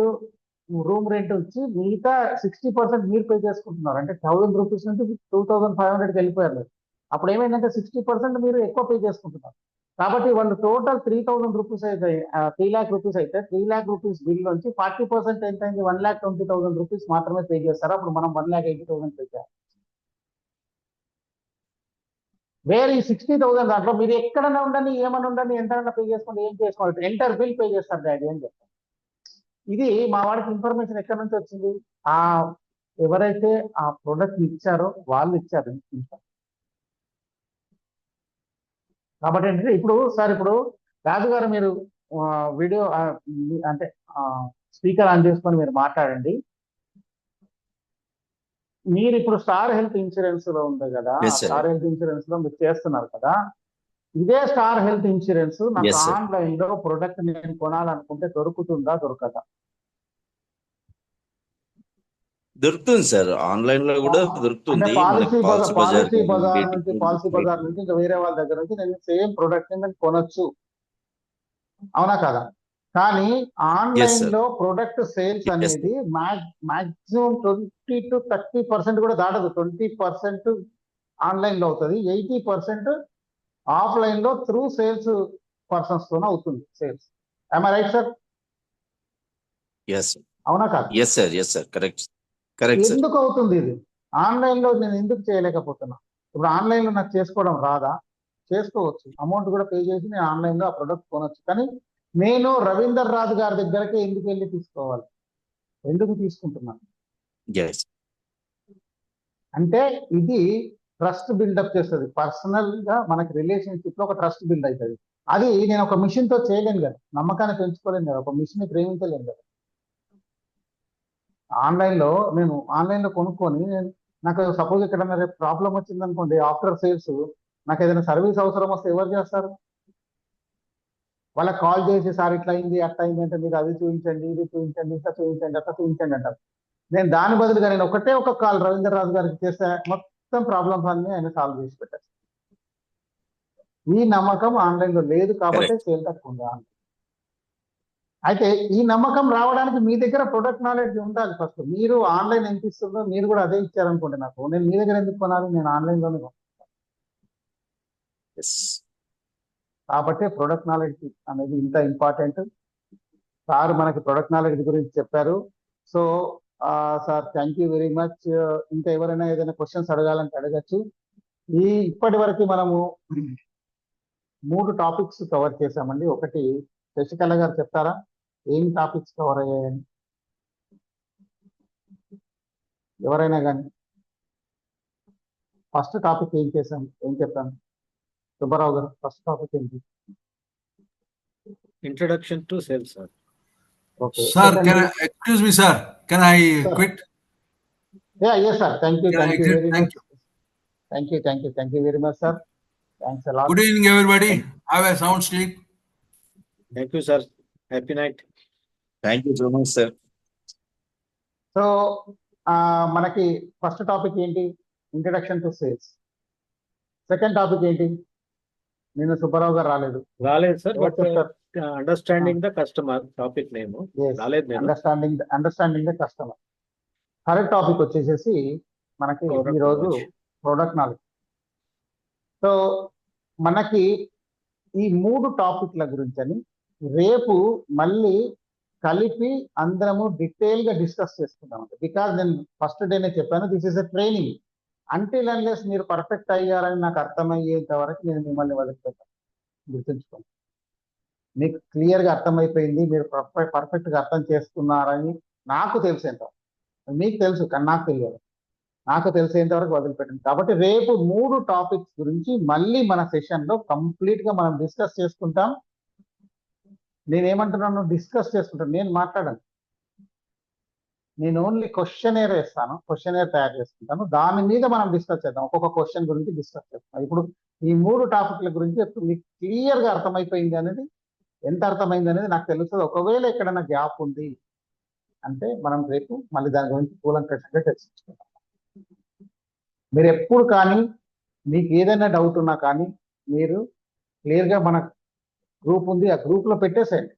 రూమ్ రెంట్ వచ్చి మిగతా 60% మీరు పే చేసుకుంటున్నారు. అంటే 1,000 రూపీస్ నుంచి 2,500కి వెళ్ళిపోయారు. అప్పుడు ఏమైందంటే 60% మీరు ఎక్కువ పే చేసుకుంటున్నారు. కాబట్టి వాళ్ళు టోటల్ 3,000 రూపీస్ అయితే 3 lakh రూపీస్ అయితే 3 lakh రూపీస్ బిల్ నుంచి 40% ఎంత అయింది, 1,20,000 రూపీస్ మాత్రమే పే చేస్తారు. అప్పుడు మనం 1,80,000 పే చేయాలి. వేరే ఈ 60,000 దాంట్లో మీరు ఎక్కడైనా ఉండండి, ఏమన్నా ఉండండి, ఎంతైనా పే చేసుకోండి, ఏం చేసుకోవాలి, ఎంటర్ బిల్ పే చేస్తారు డాడీ అని చెప్తారు. ఇది మా వాడికి ఇన్ఫర్మేషన్ ఎక్కడి నుంచి వచ్చింది, ఆ ఎవరైతే ఆ ప్రొడక్ట్ ఇచ్చారో వాళ్ళు ఇచ్చారు. కాబట్టి ఏంటంటే ఇప్పుడు సార్, ఇప్పుడు రాజు గారు మీరు వీడియో అంటే స్పీకర్ ఆన్ చేసుకొని మీరు మాట్లాడండి. మీరు ఇప్పుడు స్టార్ హెల్త్ ఇన్సూరెన్స్ లో ఉంది కదా, Yes, sir. Star health insurance లో మీరు చేస్తున్నారు కదా, ఇదే స్టార్ హెల్త్ ఇన్సూరెన్స్ నాకు Yes, sir. ఆన్లైన్ లో ప్రొడక్ట్ నేను కొనాలనుకుంటే దొరుకుతుందా దొరకదా? దొరుకుతుంది సార్, ఆన్లైన్ లో కూడా అంటే దొరుకుతుంది. పాలసీ మనకి పాలసీ బజార్ బజార్ నుంచి ఇంకా వేరే వాళ్ళ దగ్గర నుంచి నేను సేమ్ ప్రొడక్ట్ ని నేను కొనొచ్చు, అవునా కదా? కానీ ఆన్లైన్ sir. లో ప్రొడక్ట్ సేల్స్ Yes, అనేది మాక్సిమం 20 to 30% కూడా దాటదు. 20% ఆన్లైన్ లో అవుతుంది, 80% ఆఫ్లైన్ లో త్రూ సేల్స్ పర్సన్స్ తోనే అవుతుంది sales. I right sir? yes, అవునా కాదు? yes sir, yes sir, correct sir. ఎందుకు అవుతుంది ఇది? ఆన్లైన్ లో నేను ఎందుకు చేయలేకపోతున్నా? ఇప్పుడు ఆన్లైన్ లో నాకు చేసుకోవడం రాదా? చేసుకోవచ్చు, అమౌంట్ కూడా పే చేసి నేను ఆన్లైన్ లో ఆ ప్రొడక్ట్ కొనొచ్చు. కానీ నేను రవీందర్ రాజు గారి దగ్గరకే ఎందుకు వెళ్ళి తీసుకోవాలి? ఎందుకు తీసుకుంటున్నాను Yes, అంటే ఇది ట్రస్ట్ బిల్డప్ చేస్తుంది. పర్సనల్ గా మనకి రిలేషన్షిప్ లో ఒక ట్రస్ట్ బిల్డ్ అవుతుంది. అది నేను ఒక మిషన్ తో చేయలేను కదా, నమ్మకాన్ని పెంచుకోలేను కదా, ఒక మిషన్ ని ప్రేమించలేను కదా. ఆన్లైన్ లో నేను ఆన్లైన్ లో కొనుక్కొని నాకు సపోజ్ ఎక్కడైనా రేపు ప్రాబ్లం వచ్చింది అనుకోండి, ఆఫ్టర్ సేల్స్ నాకు ఏదైనా సర్వీస్ అవసరం వస్తే ఎవరు చేస్తారు? వాళ్ళకి కాల్ చేసి సార్ ఇట్లా అయింది అట్లా అయింది అంటే మీరు అది చూపించండి, ఇది చూపించండి, ఇట్లా చూపించండి, అట్లా చూపించండి అంటారు. నేను దాని బదులుగా నేను ఒకటే ఒక కాల్ రవీందర్ రాజు గారికి చేస్తే మొత్తం ప్రాబ్లమ్స్ అన్ని ఆయన సాల్వ్ చేసి పెట్టారు. ఈ నమ్మకం ఆన్లైన్ లో లేదు కాబట్టి సేల్ తక్కువ ఉంది. అయితే ఈ నమ్మకం రావడానికి మీ దగ్గర ప్రొడక్ట్ నాలెడ్జ్ ఉండాలి. ఫస్ట్ మీరు ఆన్లైన్ ఎంత ఇస్తుందో మీరు కూడా అదే ఇచ్చారనుకోండి, నాకు నేను మీ దగ్గర ఎందుకు కొనాలి, నేను ఆన్లైన్ లోనే కొనాలి. yes. కాబట్టి ప్రొడక్ట్ నాలెడ్జ్ అనేది ఇంత ఇంపార్టెంట్. సార్ మనకి ప్రొడక్ట్ నాలెడ్జ్ గురించి చెప్పారు. So sir thank you very much. ఇంకా ఎవరైనా ఏదైనా క్వశ్చన్స్ అడగాలంటే అడగచ్చు. ఇప్పటి వరకు మనము 3 టాపిక్స్ కవర్ చేశామండి. ఒకటి శశికళ గారు చెప్తారా ఏం టాపిక్స్ కవర్ అయ్యాయని? ఎవరైనా కానీ ఫస్ట్ టాపిక్ ఏం చేశాం, ఏం చెప్పాను? సుబ్బారావు గారు ఫస్ట్ టాపిక్ ఏంటి? Introduction to sales sir. Okay Sir, excuse me, sir. Can I Sir. quit? yes sir, thank you Yeah, very thank much. Thank you very much, sir. Thanks a lot. Good evening, everybody. Have a sound sleep. Thank you sir. Happy night. Thank you so much sir. So మనకి first topic ఏంటి? Introduction to sales. Second topic ఏంటి? నిన్న సుబ్బారావు గారు రాలేదు. Sir, but understanding the customer topic name రాలేదు. నేను understanding the customer. Third topic వచ్చేసేసి మనకి Product ఈరోజు knowledge. Product knowledge. సో మనకి ఈ 3 టాపిక్ల గురించి అని రేపు మళ్ళీ కలిపి అందరము డీటెయిల్ గా డిస్కస్ చేసుకుందాం. బికాజ్ నేను ఫస్ట్ డేనే చెప్పాను, this is a training. Until unless మీరు పర్ఫెక్ట్ అయ్యారని నాకు అర్థమయ్యేంత వరకు నేను మిమ్మల్ని వదిలిపెట్టాను. గుర్తుంచుకోండి, మీకు క్లియర్ గా అర్థమైపోయింది, మీరు పర్ఫెక్ట్ గా అర్థం చేసుకున్నారని నాకు తెలిసేంత, మీకు తెలుసు కానీ నాకు తెలియదు, నాకు తెలిసేంత వరకు వదిలిపెట్టండి. కాబట్టి రేపు 3 టాపిక్స్ గురించి మళ్ళీ మన సెషన్ లో కంప్లీట్ గా మనం డిస్కస్ చేసుకుంటాం. నేనేమంటున్నాను, డిస్కస్ చేసుకుంటాను, నేను మాట్లాడాను. నేను ఓన్లీ క్వశ్చనేర్ వేస్తాను, క్వశ్చనేర్ తయారు చేసుకుంటాను, దాని మీద మనం డిస్కస్ చేద్దాం. ఒక్కొక్క క్వశ్చన్ గురించి డిస్కస్ చేస్తాం. ఇప్పుడు ఈ 3 టాపిక్ల గురించి మీకు క్లియర్ గా అర్థమైపోయింది అనేది, ఎంత అర్థమైంది అనేది నాకు తెలుస్తుంది. ఒకవేళ ఎక్కడైనా గ్యాప్ ఉంది అంటే మనం రేపు మళ్ళీ దాని గురించి కూలంకషంగా చర్చించుకుంటాం. మీరు ఎప్పుడు కానీ మీకు ఏదైనా డౌట్ ఉన్నా కానీ మీరు క్లియర్ గా మన గ్రూప్ ఉంది, ఆ గ్రూప్ లో పెట్టేసేయండి.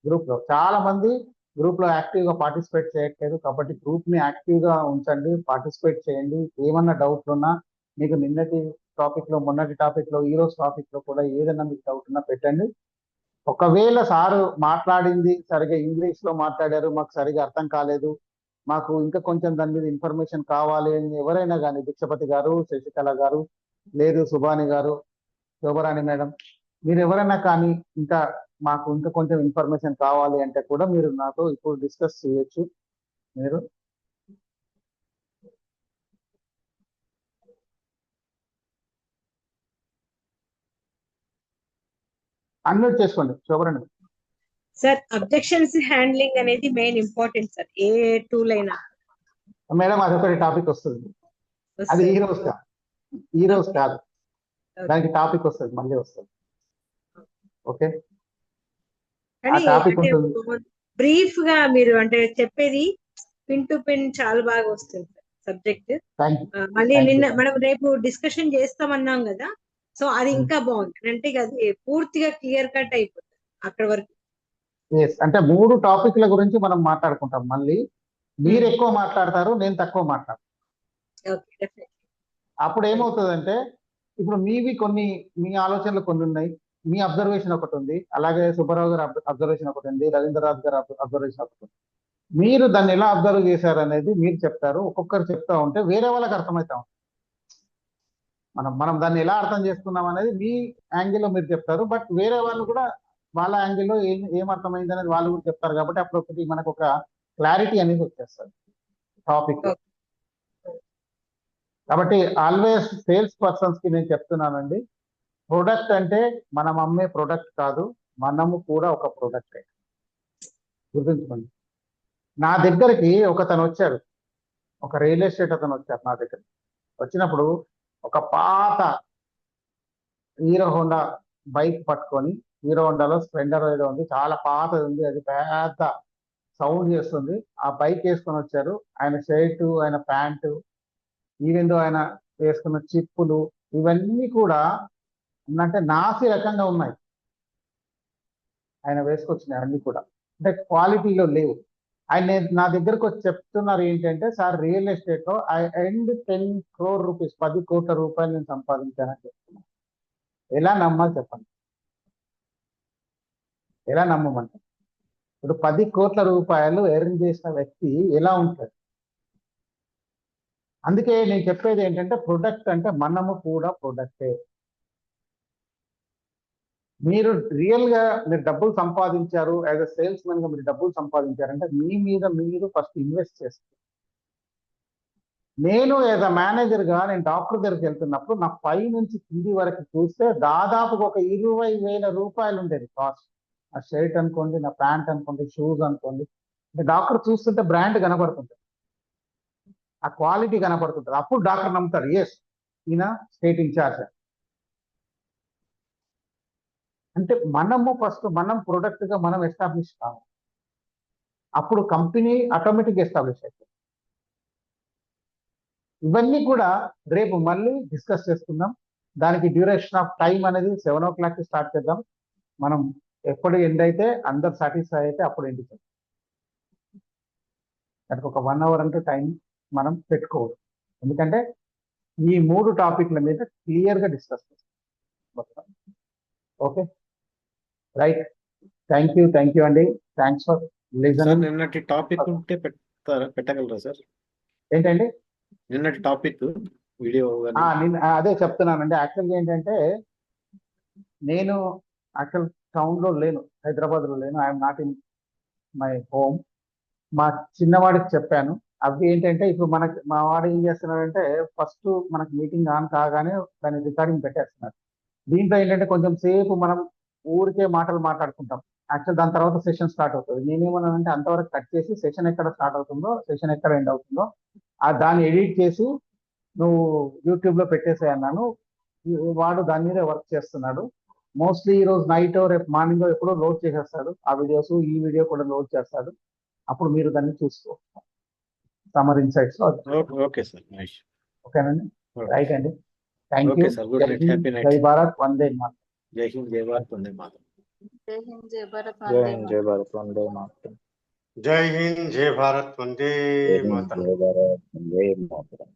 గ్రూప్ లో చాలా మంది గ్రూప్ లో యాక్టివ్ గా పార్టిసిపేట్ చేయట్లేదు, కాబట్టి గ్రూప్ ని యాక్టివ్ గా ఉంచండి, పార్టిసిపేట్ చేయండి. ఏమన్నా డౌట్లు ఉన్నా, మీకు నిన్నటి టాపిక్ లో, మొన్నటి టాపిక్ లో, ఈ రోజు టాపిక్ లో కూడా ఏదైనా మీకు డౌట్ ఉన్నా పెట్టండి. ఒకవేళ సారు మాట్లాడింది సరిగా ఇంగ్లీష్ లో మాట్లాడారు, మాకు సరిగా అర్థం కాలేదు, మాకు ఇంకా కొంచెం దాని మీద ఇన్ఫర్మేషన్ కావాలి అని ఎవరైనా కానీ, భిక్షపతి గారు, శశికళ గారు, లేదు సుభాని గారు, శోభరాణి మేడం, మీరు ఎవరైనా కానీ ఇంకా మాకు ఇంకా కొంచెం ఇన్ఫర్మేషన్ కావాలి అంటే కూడా మీరు నాతో ఇప్పుడు డిస్కస్ చేయొచ్చు. మీరు అన్మ్యూట్ చేసుకోండి శోభరాణి. సార్, అబ్జెక్షన్స్ హ్యాండ్లింగ్ అనేది మెయిన్ ఇంపార్టెంట్ సార్, ఏ టూల్ అయినా. మేడం అదొకటి టాపిక్ వస్తుంది, అది ఈ రోజు కాదు, ఈ రోజు కాదు, దానికి టాపిక్ వస్తుంది, మళ్ళీ వస్తుంది. ఓకే, ఆ టాపిక్ ఉంటుంది. బ్రీఫ్ గా మీరు అంటే చెప్పేది పిన్ టు పిన్ చాలా బాగా వస్తుంది సబ్జెక్ట్. మళ్ళీ నిన్న మనం రేపు డిస్కషన్ చేస్తామన్నాం కదా, సో అది ఇంకా బాగుంది. అంటే అది పూర్తిగా క్లియర్ కట్ అయిపోతుంది అక్కడ వరకు. అంటే 3 టాపిక్ల గురించి మనం మాట్లాడుకుంటాం. మళ్ళీ మీరు ఎక్కువ మాట్లాడతారు, నేను తక్కువ మాట్లాడతాను. అప్పుడు ఏమవుతుందంటే, ఇప్పుడు మీవి కొన్ని, మీ ఆలోచనలు కొన్ని ఉన్నాయి, మీ అబ్జర్వేషన్ ఒకటి ఉంది, అలాగే సుబ్బారావు గారు అబ్జర్వేషన్ ఒకటి ఉంది, రవీంద్రనాథ్ గారు అబ్జర్వేషన్ ఒకటి ఉంది. మీరు దాన్ని ఎలా అబ్జర్వ్ చేశారు అనేది మీరు చెప్తారు. ఒక్కొక్కరు చెప్తా ఉంటే వేరే వాళ్ళకి అర్థమవుతా ఉంటుంది. మనం దాన్ని ఎలా అర్థం చేసుకున్నాం అనేది మీ యాంగిల్లో మీరు చెప్తారు, బట్ వేరే వాళ్ళు కూడా వాళ్ళ యాంగిల్లో ఏం అర్థమైంది అనేది వాళ్ళు కూడా చెప్తారు. కాబట్టి అప్పుడు ఒకటి మనకు ఒక క్లారిటీ అనేది వచ్చేస్తుంది టాపిక్. కాబట్టి ఆల్వేస్ సేల్స్ పర్సన్స్ కి నేను చెప్తున్నానండి, ప్రొడక్ట్ అంటే మనం అమ్మే ప్రొడక్ట్ కాదు, మనము కూడా ఒక ప్రొడక్ట్. గుర్తుంచుకోండి. నా దగ్గరికి ఒకతను వచ్చాడు, ఒక రియల్ ఎస్టేట్ అతను వచ్చారు నా దగ్గరికి. వచ్చినప్పుడు ఒక పాత హీరో హోండా బైక్ పట్టుకొని, హీరో హోండాలో స్ప్లెండర్ ఏదో ఉంది, చాలా పాతది ఉంది, అది పెద్ద సౌండ్ చేస్తుంది. ఆ బైక్ వేసుకొని వచ్చారు. ఆయన షర్టు, ఆయన ప్యాంటు, ఈవెందో ఆయన వేసుకున్న చిప్పులు, ఇవన్నీ కూడా అంటే నాసి రకంగా ఉన్నాయి. ఆయన వేసుకొచ్చినాయి అన్ని కూడా, అంటే క్వాలిటీలో లేవు. ఆయన నా దగ్గరకు వచ్చి చెప్తున్నారు ఏంటంటే, సార్ రియల్ ఎస్టేట్ లో ఐ ఎర్న్డ్ 10 crore రూపీస్, 10 కోట్ల రూపాయలు నేను సంపాదించానని చెప్తున్నాను. ఎలా నమ్మాలి చెప్పండి, ఎలా నమ్మమంటే? ఇప్పుడు 10 కోట్ల రూపాయలు ఎర్న్ చేసిన వ్యక్తి ఎలా ఉంటాడు? అందుకే నేను చెప్పేది ఏంటంటే ప్రొడక్ట్ అంటే మనము కూడా ప్రొడక్టే. మీరు రియల్ గా మీరు డబ్బులు సంపాదించారు, యాజ్ అ సేల్స్ మెన్ గా మీరు డబ్బులు సంపాదించారంటే మీ మీద మీరు ఫస్ట్ ఇన్వెస్ట్ చేస్తారు. నేను యాజ్ అ మేనేజర్ గా నేను డాక్టర్ దగ్గరికి వెళ్తున్నప్పుడు నా పై నుంచి కింది వరకు చూస్తే దాదాపుగా ఒక 20,000 రూపాయలు ఉండేది కాస్ట్. ఆ షర్ట్ అనుకోండి, నా ప్యాంట్ అనుకోండి, షూస్ అనుకోండి. అంటే డాక్టర్ చూస్తుంటే బ్రాండ్ కనపడుతుంది, ఆ క్వాలిటీ కనపడుతుంటుంది. అప్పుడు డాక్టర్ నమ్ముతారు, ఎస్ ఈయన స్టేట్ ఇన్ఛార్జ్. అంటే మనము ఫస్ట్ మనం ప్రొడక్ట్ గా మనం ఎస్టాబ్లిష్ కావాలి, అప్పుడు కంపెనీ ఆటోమేటిక్ ఎస్టాబ్లిష్ అవుతుంది. ఇవన్నీ కూడా రేపు మళ్ళీ డిస్కస్ చేసుకుందాం. దానికి డ్యూరేషన్ ఆఫ్ టైం అనేది 7 o'clock స్టార్ట్ చేద్దాం. మనం ఎప్పుడు ఎండ్ అయితే అందరు సాటిస్ఫై అయితే అప్పుడు ఎండ్ చేద్దాం. దానికి ఒక 1 hour అంటూ టైం మనం పెట్టుకోవచ్చు. ఎందుకంటే ఈ 3 టాపిక్ల మీద క్లియర్ గా డిస్కస్ చేస్తాం. Okay, right. థ్యాంక్ యూ అండి. Thanks for sir listening. నిన్నటి టాపిక్ ఉంటే పెట్టగలరా సార్? ఏంటండి నిన్నటి టాపిక్ వీడియో అదే చెప్తున్నానండి. యాక్చువల్గా ఏంటంటే నేను యాక్చువల్ టౌన్ లో లేను, హైదరాబాద్ లో లేను. I'm not in my home. మా చిన్నవాడికి చెప్పాను. అవి ఏంటంటే ఇప్పుడు మా వాడు ఏం చేస్తున్నాడంటే ఫస్ట్ మనకి మీటింగ్ ఆన్ కాగానే దాని రికార్డింగ్ పెట్టేస్తున్నారు. దీంట్లో ఏంటంటే కొంచెం సేపు మనం ఊరికే మాటలు మాట్లాడుకుంటాం. యాక్చువల్ దాని తర్వాత సెషన్ స్టార్ట్ అవుతుంది. నేనేమన్నానంటే అంతవరకు కట్ చేసి సెషన్ ఎక్కడ స్టార్ట్ అవుతుందో, సెషన్ ఎక్కడ ఎండ్ అవుతుందో దాన్ని ఎడిట్ చేసి నువ్వు యూట్యూబ్ లో పెట్టేసే అన్నాను. వాడు దాని మీద వర్క్ చేస్తున్నాడు. మోస్ట్లీ ఈ రోజు నైట్ రేపు మార్నింగ్ ఎప్పుడో లోడ్ చేసేస్తాడు ఆ వీడియోస్. ఈ వీడియో కూడా లోడ్ చేస్తాడు. అప్పుడు మీరు దాన్ని చూసుకో సమ్మర్ ఇన్సైట్స్ లో. ఓకే సార్, ఓకేనండి, రైట్ అండి. Thank you. Okay sir, good night, happy night. జై భారత్, వందే మాతరం. జై హింద్, జై భారత్, వందే మాతరం. జై హింద్, జై భారత్, జై వందే హింద్, జై భారత్, వందే మాతరం. జై హింద్, జై భారత్, వందే జై హింద్, మాతరం. జై భారత్, జై మాతరం.